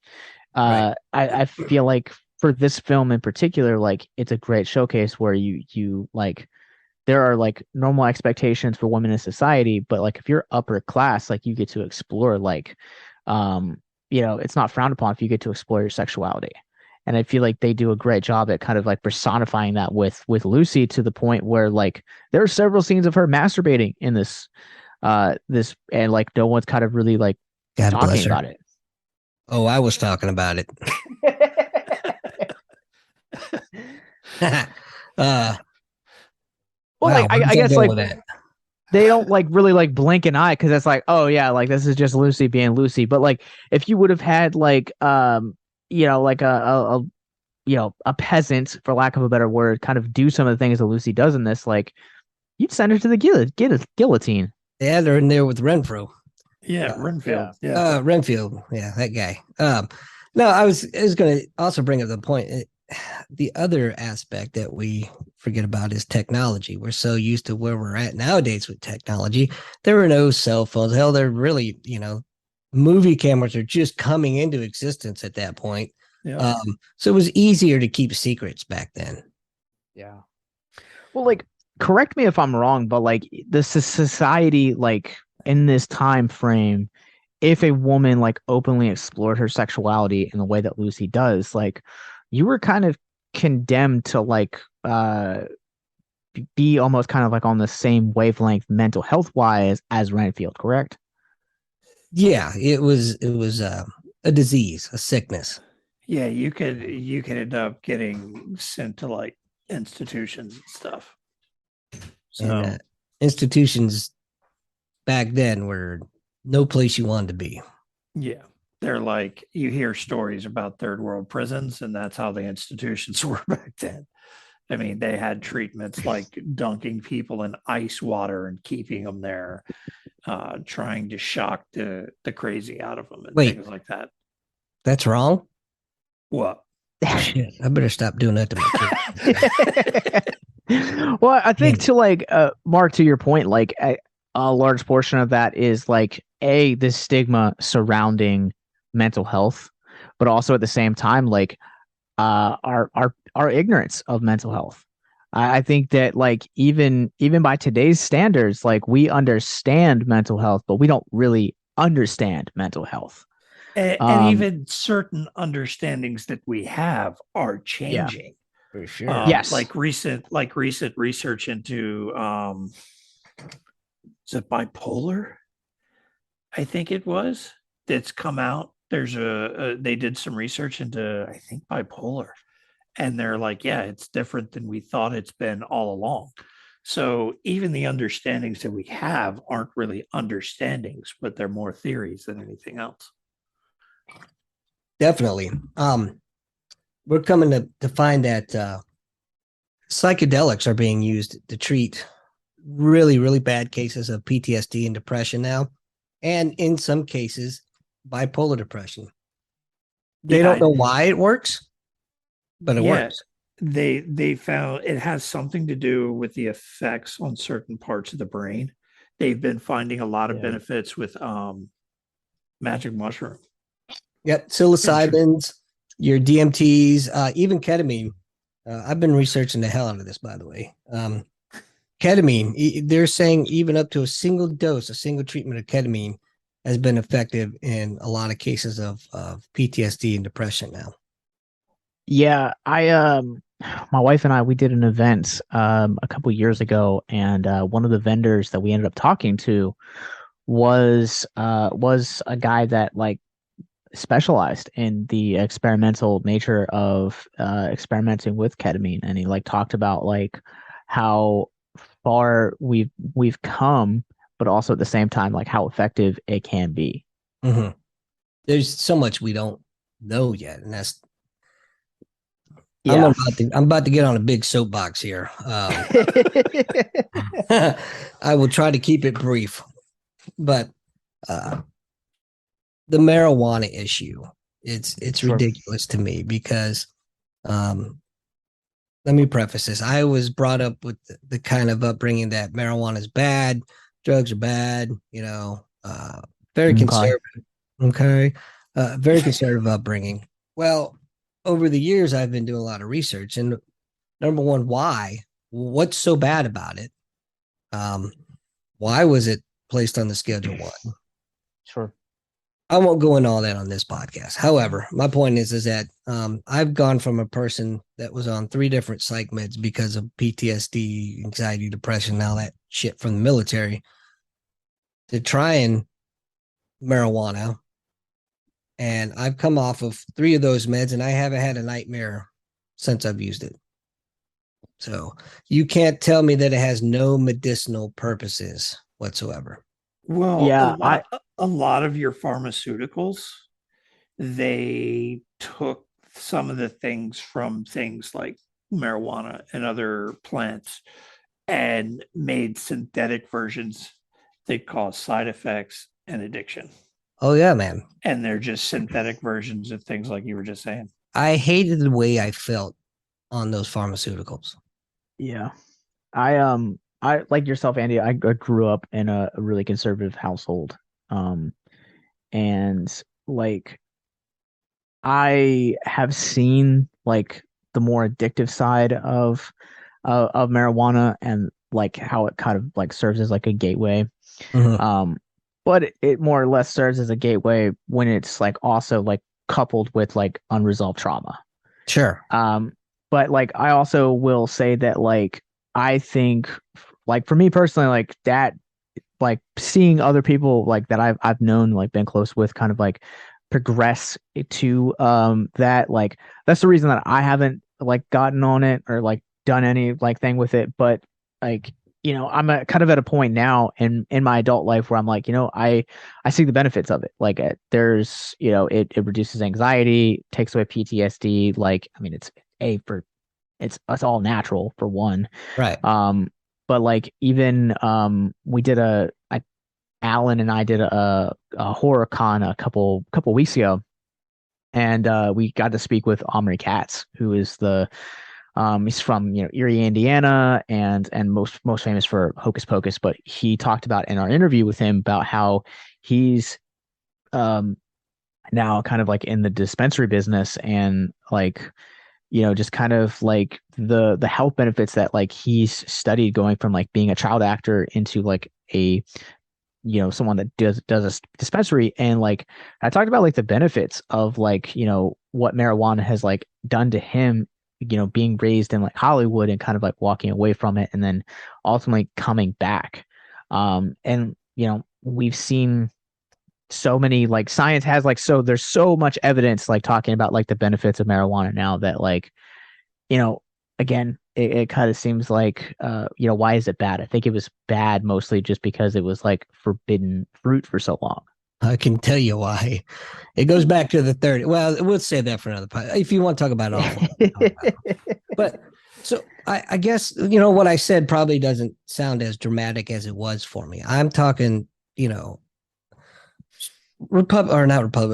S3: Right.
S1: I feel like for this film in particular, like it's a great showcase where you like there are like normal expectations for women in society, but like if you're upper class, like you get to explore like you know, it's not frowned upon if you get to explore your sexuality. And I feel like they do a great job at kind of like personifying that with Lucy to the point where like there are several scenes of her masturbating in this and like no one's kind of really like
S3: God bless
S1: talking
S3: her.
S1: about it.
S3: Oh, I was talking about it.
S1: Well,
S3: wow,
S1: like I guess like
S3: that?
S1: they don't like really like blink an eye because it's like, oh yeah, like this is just Lucy being Lucy. But like if you would have had like you know like a you know a peasant for lack of a better word kind of do some of the things that Lucy does in this, like you'd send her to the guillotine.
S3: Yeah, they're in there with Renfro.
S2: Yeah, Renfield. Yeah.
S3: Renfield. Yeah, that guy. No, I was going to also bring up the point. The other aspect that we forget about is technology. We're so used to where we're at nowadays with technology. There were no cell phones. Hell, they're really, you know, movie cameras are just coming into existence at that point.
S2: Yeah.
S3: So it was easier to keep secrets back then.
S1: Yeah. Well, like, correct me if I'm wrong, but like the society, like in this time frame, if a woman like openly explored her sexuality in the way that Lucy does, like you were kind of condemned to like be almost kind of like on the same wavelength mental health wise as Renfield, correct?
S3: Yeah, it was a disease, a sickness.
S2: Yeah, you could end up getting sent to like institutions and stuff. So
S3: And, institutions back then were no place you wanted to be.
S2: Yeah. They're like, you hear stories about third world prisons, and that's how the institutions were back then. I mean, they had treatments like dunking people in ice water and keeping them there, trying to shock the crazy out of them and
S3: Wait.
S2: things like that.
S3: That's wrong.
S2: What?
S3: Shit, I better stop doing that to my
S1: kids. Well, I think to like Mark, to your point, like a large portion of that is like the stigma surrounding mental health, but also at the same time, like our ignorance of mental health. I think that like even by today's standards, like we understand mental health, but we don't really understand mental health.
S2: And even certain understandings that we have are changing.
S3: Yeah, for sure.
S1: Yes.
S2: Like recent research into is it bipolar? I think it was, that's come out. There's they did some research into, I think, bipolar, and they're like, yeah, it's different than we thought it's been all along. So even the understandings that we have aren't really understandings, but they're more theories than anything else.
S3: Definitely. We're coming to find that psychedelics are being used to treat really, really bad cases of PTSD and depression now, and in some cases, bipolar depression. They don't know why it works, but it works.
S2: They found it has something to do with the effects on certain parts of the brain. They've been finding a lot of benefits with magic mushroom.
S3: Yep, psilocybins, your DMTs, even ketamine. I've been researching the hell out of this, by the way. Ketamine, they're saying even up to a single dose, a single treatment of ketamine has been effective in a lot of cases of PTSD and depression now.
S1: Yeah, my wife and I, we did an event a couple years ago, and one of the vendors that we ended up talking to was a guy that like specialized in the experimental nature of experimenting with ketamine, and he like talked about like how far we've come, but also at the same time like how effective it can be.
S3: Mm-hmm. There's so much we don't know yet, and that's I'm about to get on a big soapbox here. I will try to keep it brief, but the marijuana issue, it's sure. Ridiculous to me because let me preface this. I was brought up with the kind of upbringing that marijuana is bad, drugs are bad, very conservative. Okay. Very conservative upbringing. Well, over the years, I've been doing a lot of research, and number one, why? What's so bad about it? Why was it placed on the Schedule 1?
S1: Sure.
S3: I won't go into all that on this podcast. However, my point is that I've gone from a person that was on 3 different psych meds because of PTSD, anxiety, depression, all that shit from the military, to trying marijuana. And I've come off of 3 of those meds, and I haven't had a nightmare since I've used it. So you can't tell me that it has no medicinal purposes whatsoever.
S2: Well, yeah, a lot of your pharmaceuticals, they took some of the things from things like marijuana and other plants and made synthetic versions that cause side effects and addiction.
S3: Oh, yeah, man.
S2: And they're just synthetic versions of things like you were just saying.
S3: I hated the way I felt on those pharmaceuticals.
S1: Yeah. I like yourself, Andy, I grew up in a really conservative household. And like I have seen like the more addictive side of marijuana, and like how it kind of like serves as like a gateway. Mm-hmm. But it more or less serves as a gateway when it's like also like coupled with like unresolved trauma.
S3: Sure.
S1: But like I also will say that like I think like for me personally, like that, like seeing other people like that I've known, like been close with, kind of like progress to that, like that's the reason that I haven't like gotten on it or like done any like thing with it. But like I'm kind of at a point now in my adult life where I'm like, I see the benefits of it. Like there's, it reduces anxiety, takes away PTSD. Like, I mean, it's all natural for one.
S3: Right.
S1: But like even we did Alan and I did a horror con a couple weeks ago, and we got to speak with Omri Katz, who is he's from Erie, Indiana, and most famous for Hocus Pocus. But he talked about in our interview with him about how he's now kind of like in the dispensary business, and like just kind of like the health benefits that like he's studied, going from like being a child actor into like a someone that does a dispensary. And like I talked about like the benefits of like what marijuana has like done to him, being raised in like Hollywood and kind of like walking away from it and then ultimately coming back. And we've seen so many, like science has like, so there's so much evidence like talking about like the benefits of marijuana now that like, again, it kind of seems like, why is it bad? I think it was bad mostly just because it was like forbidden fruit for so long.
S3: I can tell you why. It goes back to the 30. Well, we'll save that for another part. If you want to talk about it, but so I guess, what I said probably doesn't sound as dramatic as it was for me. I'm talking,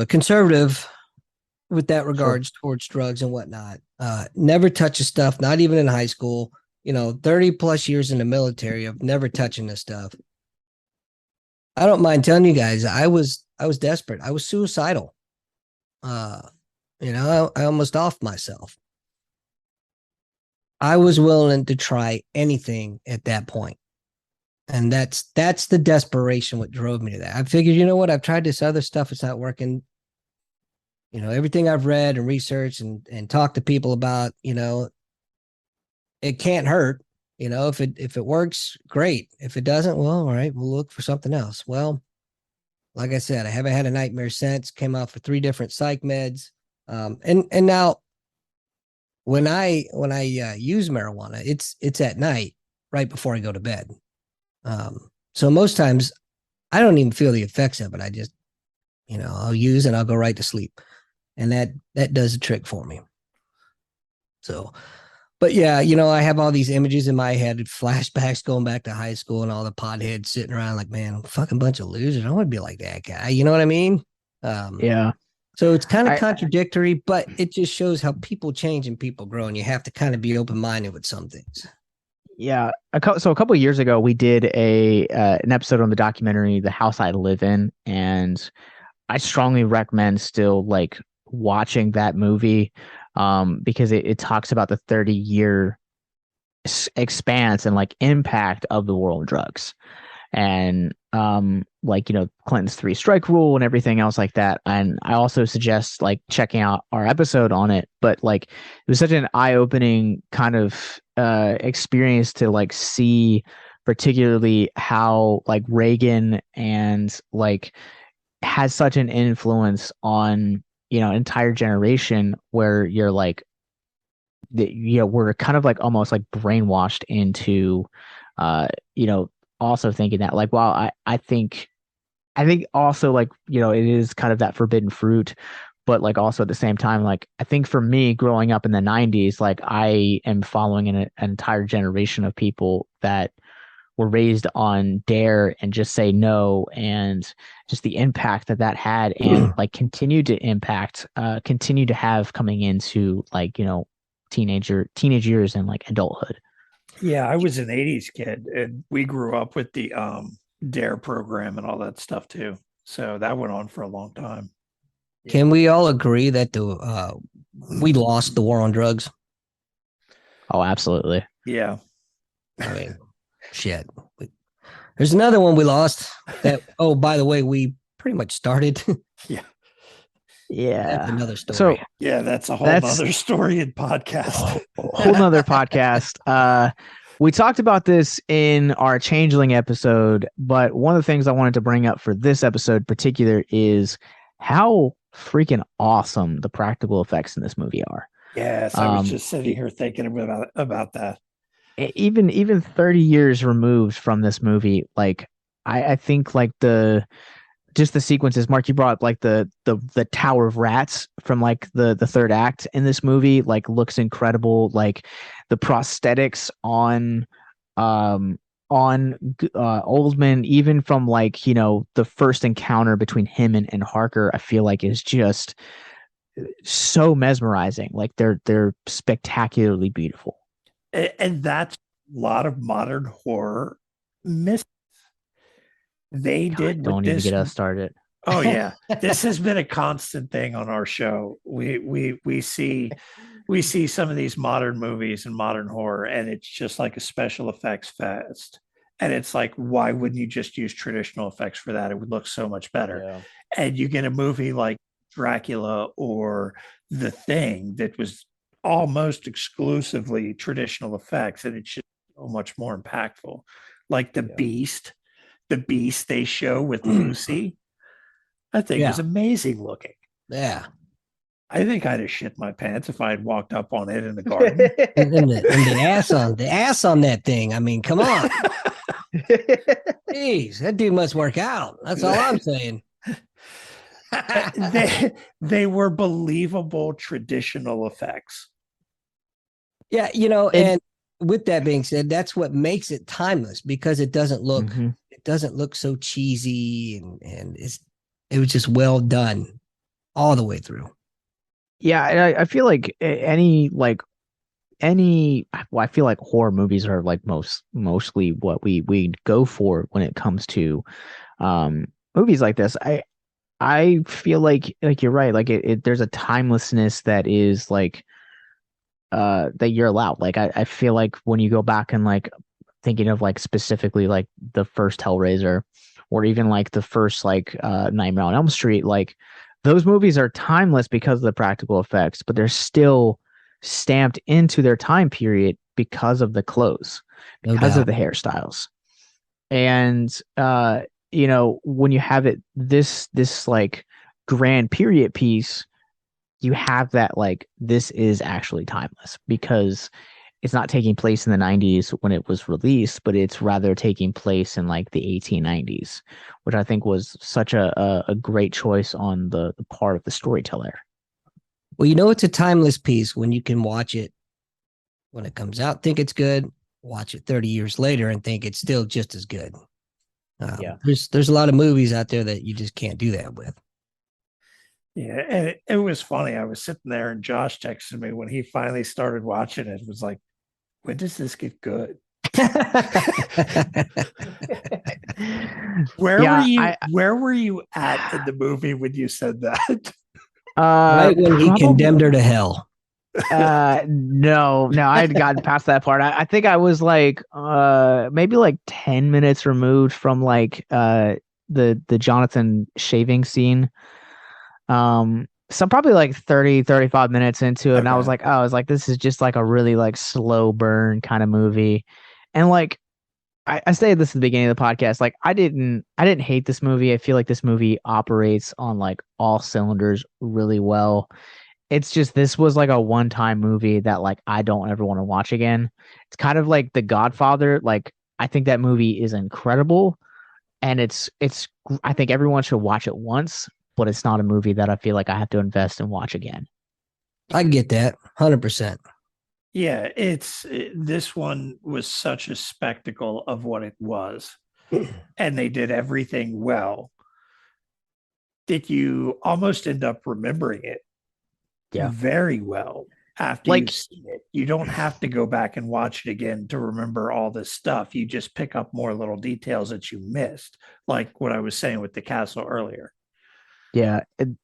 S3: conservative with that regards towards drugs and whatnot. Never touches stuff, not even in high school. 30 plus years in the military of never touching this stuff. I don't mind telling you guys, I was desperate. I was suicidal. I almost offed myself. I was willing to try anything at that point. And that's the desperation what drove me to that. I figured, you know what? I've tried this other stuff. It's not working. Everything I've read and researched and talked to people about, it can't hurt. If it works, great. If it doesn't, well, all right, we'll look for something else. Well, like I said, I haven't had a nightmare since. Came out for 3 different psych meds. And now when I use marijuana, it's at night, right before I go to bed. So most times I don't even feel the effects of it. I just, I'll use and I'll go right to sleep. And that does a trick for me. So, but yeah, I have all these images in my head, flashbacks going back to high school and all the potheads sitting around like, man, I'm a fucking bunch of losers. I don't want to be like that guy. You know what I mean?
S1: Yeah.
S3: So it's kind of contradictory, but it just shows how people change and people grow, and you have to kind of be open-minded with some things.
S1: Yeah. So a couple of years ago, we did an episode on the documentary, The House I Live In. And I strongly recommend still like watching that movie, because it talks about the 30-year expanse and like impact of the war on drugs, and like Clinton's 3-strike rule and everything else like that. And I also suggest like checking out our episode on it. But like it was such an eye-opening kind of experience to like see particularly how like Reagan and like has such an influence on entire generation, where you're like we're kind of like almost like brainwashed into also thinking that like, wow, I think also like it is kind of that forbidden fruit, but like also at the same time, like I think for me growing up in the 90s, like I am following an entire generation of people that were raised on dare and just say no, and just the impact that had and like continue to have coming into like teenage years and like adulthood.
S2: Yeah, I was an 80s kid, and we grew up with the dare program and all that stuff too, so that went on for a long time.
S3: Can we all agree that we lost the war on drugs?
S1: Oh, absolutely.
S2: Yeah.
S3: I mean, shit. There's another one we lost that, oh, by the way, we pretty much started.
S2: Yeah.
S3: That's another story.
S2: So yeah, that's a whole other story and podcast.
S1: Whole nother podcast. We talked about this in our Changeling episode, but one of the things I wanted to bring up for this episode in particular is how freaking awesome the practical effects in this movie are.
S2: Yes, I was just sitting here thinking about that.
S1: even 30 years removed from this movie, like I think like just the sequences, Mark, you brought up like the Tower of Rats from like the third act in this movie, like looks incredible. Like the prosthetics Oldman, even from like, the first encounter between him and Harker, I feel like is just so mesmerizing. Like they're spectacularly beautiful.
S2: And that's a lot of modern horror miss. They
S1: God,
S2: did with
S1: don't even
S2: this.
S1: get us started.
S2: Oh yeah, this has been a constant thing on our show. We see some of these modern movies and modern horror, and it's just like a special effects fest. And it's like, why wouldn't you just use traditional effects for that? It would look so much better.
S1: Yeah.
S2: And you get a movie like Dracula or The Thing that was almost exclusively traditional effects, and it's just so much more impactful. Like the Beast they show with Lucy, I think was amazing looking.
S3: Yeah.
S2: I think I'd have shit my pants if I had walked up on it in the garden.
S3: And the ass on that thing. I mean, come on. Jeez, that dude must work out. That's all I'm saying.
S2: they were believable traditional effects.
S3: Yeah, and with that being said, that's what makes it timeless, because it doesn't look so cheesy, and it was just well done all the way through.
S1: Yeah, and I feel like I feel like horror movies are like mostly what we go for when it comes to movies like this. I feel like you're right. Like there's a timelessness that is like that you're allowed. Like I feel like when you go back and like thinking of like specifically like the first Hellraiser, or even like the first like Nightmare on Elm Street, like those movies are timeless because of the practical effects, but they're still stamped into their time period because of the clothes, because of the hairstyles. And when you have this like grand period piece, you have that like this is actually timeless, because it's not taking place in the 90s when it was released, but it's rather taking place in like the 1890s, which I think was such a great choice on the part of the storyteller.
S3: Well, it's a timeless piece when you can watch it when it comes out, think it's good, watch it 30 years later and think it's still just as good. There's a lot of movies out there that you just can't do that with.
S2: Yeah, and it was funny. I was sitting there and Josh texted me when he finally started watching it. It was like, when does this get good? Where were you at in the movie when you said that?
S3: Right when he condemned her to hell.
S1: No, I had gotten past that part. I think I was like maybe like 10 minutes removed from like the Jonathan shaving scene. So probably like 35 minutes into it, and I was like, this is just like a really like slow burn kind of movie. And like I stated this at the beginning of the podcast, like I didn't hate this movie. I feel like this movie operates on like all cylinders really well. It's just, this was like a one-time movie that like I don't ever want to watch again. It's kind of like The Godfather. Like I think that movie is incredible, and it's I think everyone should watch it once, but it's not a movie that I feel like I have to invest and watch again.
S3: I get that 100%.
S2: Yeah, this one was such a spectacle of what it was, and they did everything well that you almost end up remembering it very well after you've seen it. You don't have to go back and watch it again to remember all this stuff. You just pick up more little details that you missed, like what I was saying with the castle earlier.
S1: Yeah,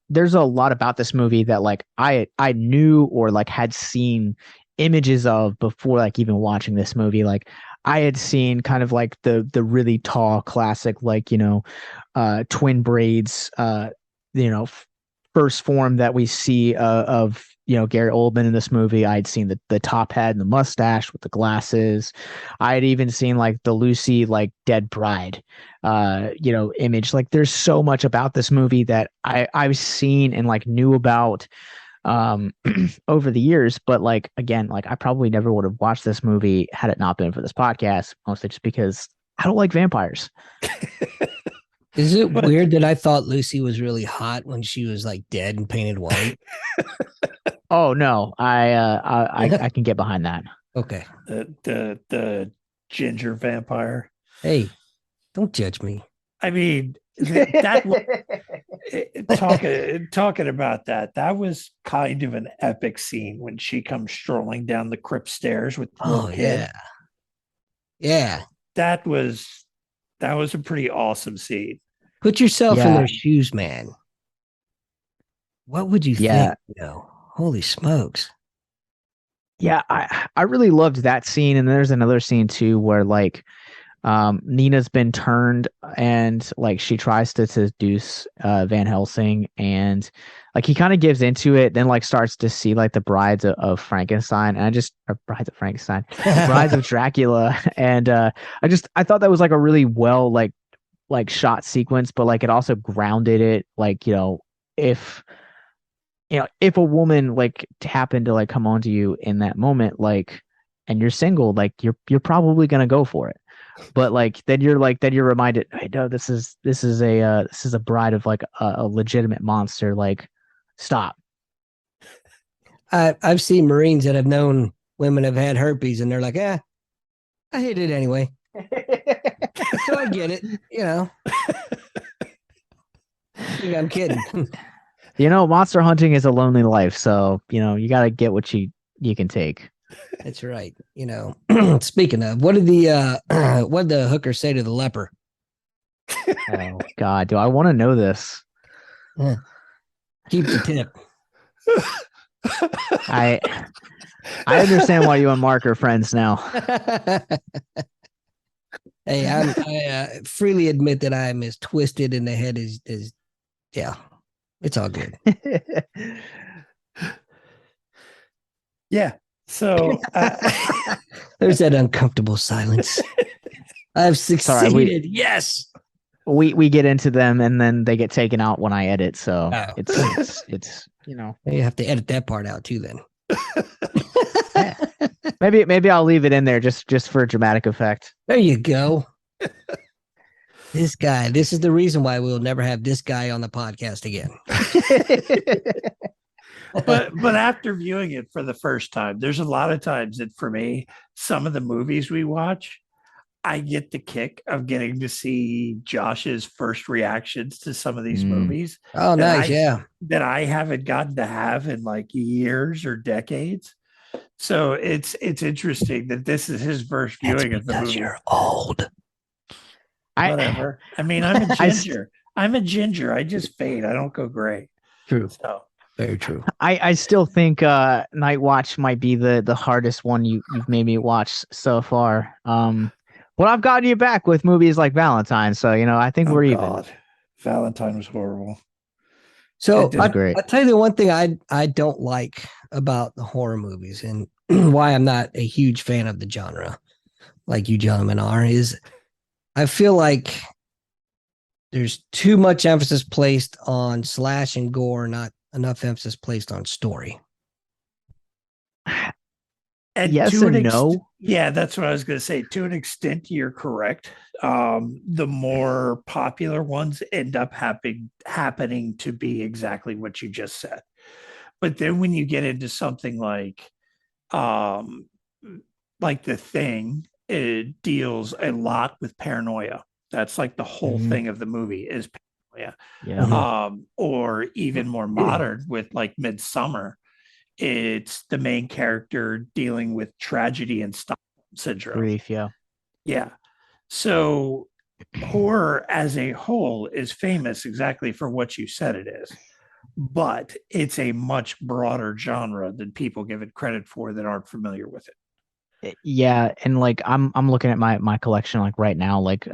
S1: there's a lot about this movie that like I knew or like had seen images of before like even watching this movie. Like I had seen kind of like the really tall classic, like twin braids, first form that we see of Gary Oldman in this movie. I'd seen the top hat and the mustache with the glasses. I had even seen like the Lucy like dead bride image. Like there's so much about this movie that I've seen and like knew about over the years. But like, again, like I probably never would have watched this movie had it not been for this podcast, mostly just because I don't like vampires.
S3: Is it weird that I thought Lucy was really hot when she was like dead and painted white?
S1: Oh no, I can get behind that.
S3: Okay.
S2: The ginger vampire.
S3: Hey, don't judge me.
S2: I mean, talking about that was kind of an epic scene when she comes strolling down the crypt stairs with the little kid.
S3: Yeah.
S2: That was a pretty awesome scene.
S3: Put yourself in their shoes, man. What would you think? Holy smokes.
S1: Yeah, I really loved that scene. And there's another scene too where like Nina's been turned and like she tries to seduce Van Helsing, and like he kind of gives into it, then like starts to see like the brides of Frankenstein, and brides of Frankenstein, brides of Dracula. And I thought that was like a really well like shot sequence, but like it also grounded it, like, if a woman like happened to like come onto you in that moment, like, and you're single, like you're probably gonna go for it. But like then you're reminded, hey, no, this is a bride of like a legitimate monster. Like, stop.
S3: I've seen Marines that have known women have had herpes, and they're like, I hate it anyway. So I get it, I'm kidding.
S1: Monster hunting is a lonely life, so you got to get what you can take.
S3: That's right. Speaking of, what did the hooker say to the leper?
S1: Oh God, do I want to know this?
S3: Yeah. Keep the tip.
S1: I understand why you and Mark are friends now.
S3: Hey, I freely admit that I am as twisted in the head as yeah. It's all good.
S2: Yeah. So
S3: there's that uncomfortable silence. I've succeeded.
S1: Sorry,
S3: yes.
S1: We get into them and then they get taken out when I edit. So it's
S3: you have to edit that part out too then.
S1: Maybe I'll leave it in there just for dramatic effect.
S3: There you go. This is the reason why we'll never have this guy on the podcast again.
S2: but after viewing it for the first time, there's a lot of times that for me, some of the movies we watch, I get the kick of getting to see Josh's first reactions to some of these movies.
S3: Oh, nice.
S2: That I haven't gotten to have in like years or decades. So it's interesting that this is his first viewing of the movie.
S3: You're old.
S2: Whatever. I mean, I'm a ginger. I'm a ginger. I just fade. I don't go gray.
S3: True.
S2: So
S3: very true.
S1: I still think Night Watch might be the hardest one you've made me watch so far. But I've gotten you back with movies like Valentine, so I think we're even.
S2: Valentine was horrible.
S3: So I'll tell you the one thing I don't like about the horror movies, and why I'm not a huge fan of the genre, like you gentlemen are, is I feel like there's too much emphasis placed on slash and gore, not enough emphasis placed on story.
S2: And
S1: yes and no.
S2: Yeah, that's what I was going to say. To an extent, you're correct. The more popular ones end up happening to be exactly what you just said. But then when you get into something like The Thing, it deals a lot with paranoia. That's like the whole thing of the movie is paranoia.
S1: Yeah.
S2: Or even more modern with like Midsummer. It's the main character dealing with tragedy and Stockholm syndrome.
S1: Grief, yeah.
S2: Yeah. So horror as a whole is famous exactly for what you said it is. But it's a much broader genre than people give it credit for that aren't familiar with it.
S1: Yeah, and like I'm looking at my collection like right now, like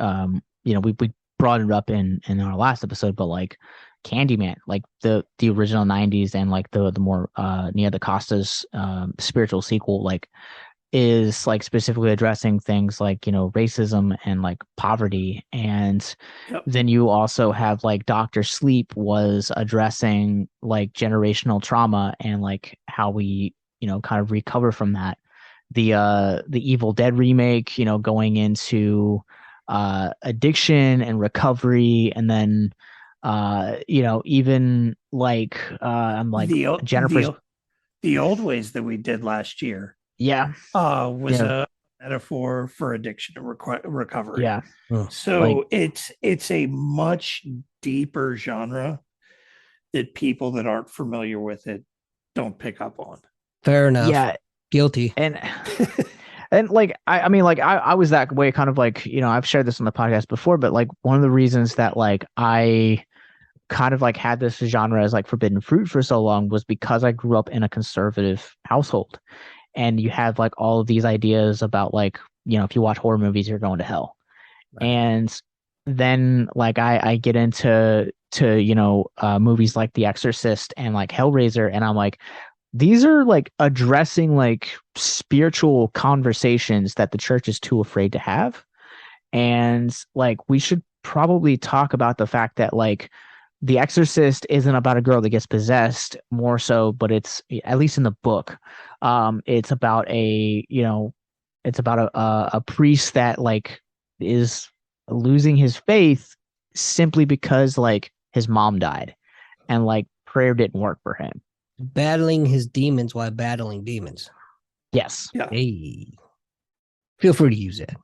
S1: we brought it up in our last episode, but like Candyman, like the original 90s, and like the more Nia DaCosta's spiritual sequel, like is like specifically addressing things like, you know, racism and like poverty. And
S2: Yep.
S1: then you also have like Dr. Sleep was addressing like generational trauma and like how we, you know, kind of recover from that. The Evil Dead remake, you know, going into addiction and recovery, and then you know, even like I'm like
S2: The
S1: Jennifer's
S2: the old ways that we did last year
S1: yeah.
S2: was
S1: Yeah.
S2: a metaphor for addiction and recovery.
S1: Yeah.
S2: So it's a much deeper genre that people that aren't familiar with it don't pick up on.
S3: Fair enough.
S1: Yeah.
S3: Guilty.
S1: And and like I mean like I was that way kind of like, you know, I've shared this on the podcast before, but like one of the reasons that like I kind of like had this genre as like forbidden fruit for so long was because I grew up in a conservative household. And you have like all of these ideas about like, you know, if you watch horror movies, you're going to hell.
S3: Right.
S1: And then like I get into you know, movies like The Exorcist and like Hellraiser, and I'm like, these are like addressing like spiritual conversations that the church is too afraid to have. And like we should probably talk about the fact that like The Exorcist isn't about a girl that gets possessed more so, but it's, at least in the book, it's about a, you know, it's about a priest that like is losing his faith simply because like his mom died and like prayer didn't work for him.
S3: Battling his demons while battling demons.
S1: Yes.
S2: Yeah.
S3: Hey, feel free to use that.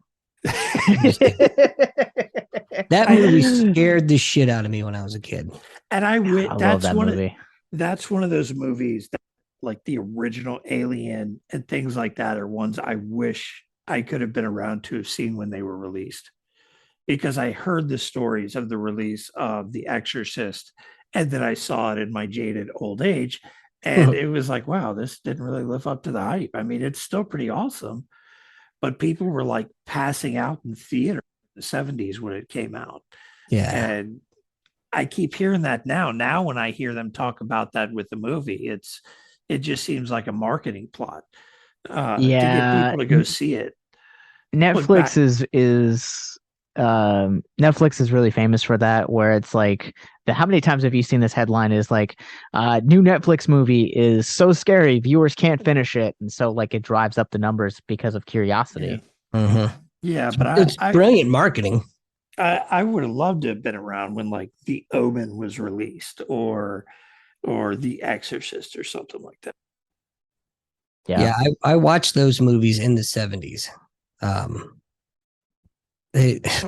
S3: That movie scared the shit out of me when I was a kid.
S2: And
S1: I love that movie.
S2: That's one of those movies that, like the original Alien and things like that, are ones I wish I could have been around to have seen when they were released, because I heard the stories of the release of The Exorcist, and then I saw it in my jaded old age, and it was like, wow, this didn't really live up to the hype. I mean, it's still pretty awesome, but people were like passing out in theater in the 70s when it came out.
S3: Yeah.
S2: And I keep hearing that now. Now, when I hear them talk about that with the movie, it just seems like a marketing plot to get people to go see it.
S1: Netflix Netflix is really famous for that, where it's like how many times have you seen this headline is like new Netflix movie is so scary viewers can't finish it, and so like it drives up the numbers because of curiosity.
S2: Yeah, but
S3: it's brilliant marketing.
S2: I would have loved to have been around when like The Omen was released, or The Exorcist or something like that.
S3: Yeah, I watched those movies in the 70s.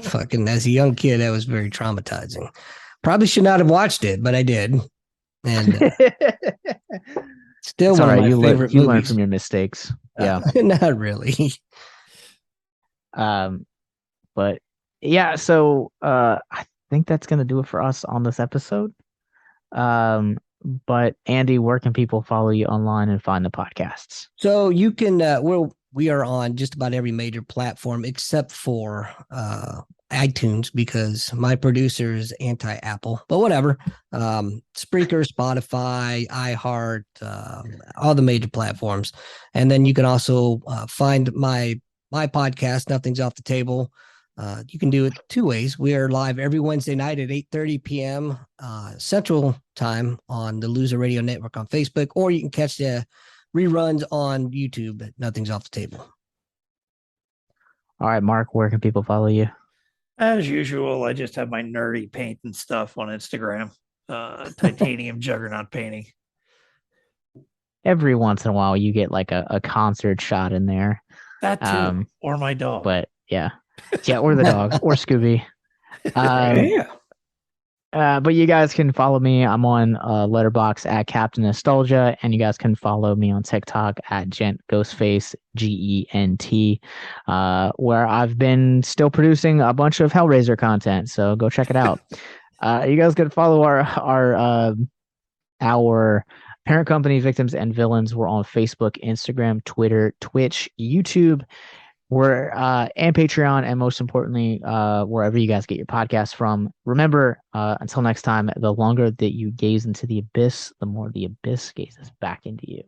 S3: Fucking as a young kid, that was very traumatizing. Probably should not have watched it, but I did. And still
S1: it's
S3: one
S1: all right.
S3: of my favorite
S1: you
S3: movies.
S1: learn from your mistakes. Yeah.
S3: Not really.
S1: But yeah, so I think that's gonna do it for us on this episode. But Andy, where can people follow you online and find the podcasts?
S3: So you can we are on just about every major platform except for iTunes, because my producer is anti-Apple, but whatever. Spreaker, Spotify, iHeart, all the major platforms. And then you can also find my podcast, Nothing's Off the Table. You can do it two ways. We are live every Wednesday night at 8:30 p.m. Central Time on the Loser Radio Network on Facebook, or you can catch the reruns on YouTube at Nothing's Off the Table.
S1: All right, Mark, where can people follow you?
S2: As usual, I just have my nerdy paint and stuff on Instagram. Titanium Juggernaut painting.
S1: Every once in a while, you get like a concert shot in there.
S2: That too, or my dog.
S1: But yeah, or the dog, or Scooby. But you guys can follow me. I'm on Letterboxd at Captain Nostalgia, and you guys can follow me on TikTok at Gent Ghostface GENT, where I've been still producing a bunch of Hellraiser content. So go check it out. You guys can follow our parent company, Victims and Villains. We're on Facebook, Instagram, Twitter, Twitch, YouTube. We're and Patreon, and most importantly, wherever you guys get your podcasts from. Remember, until next time, the longer that you gaze into the abyss, the more the abyss gazes back into you.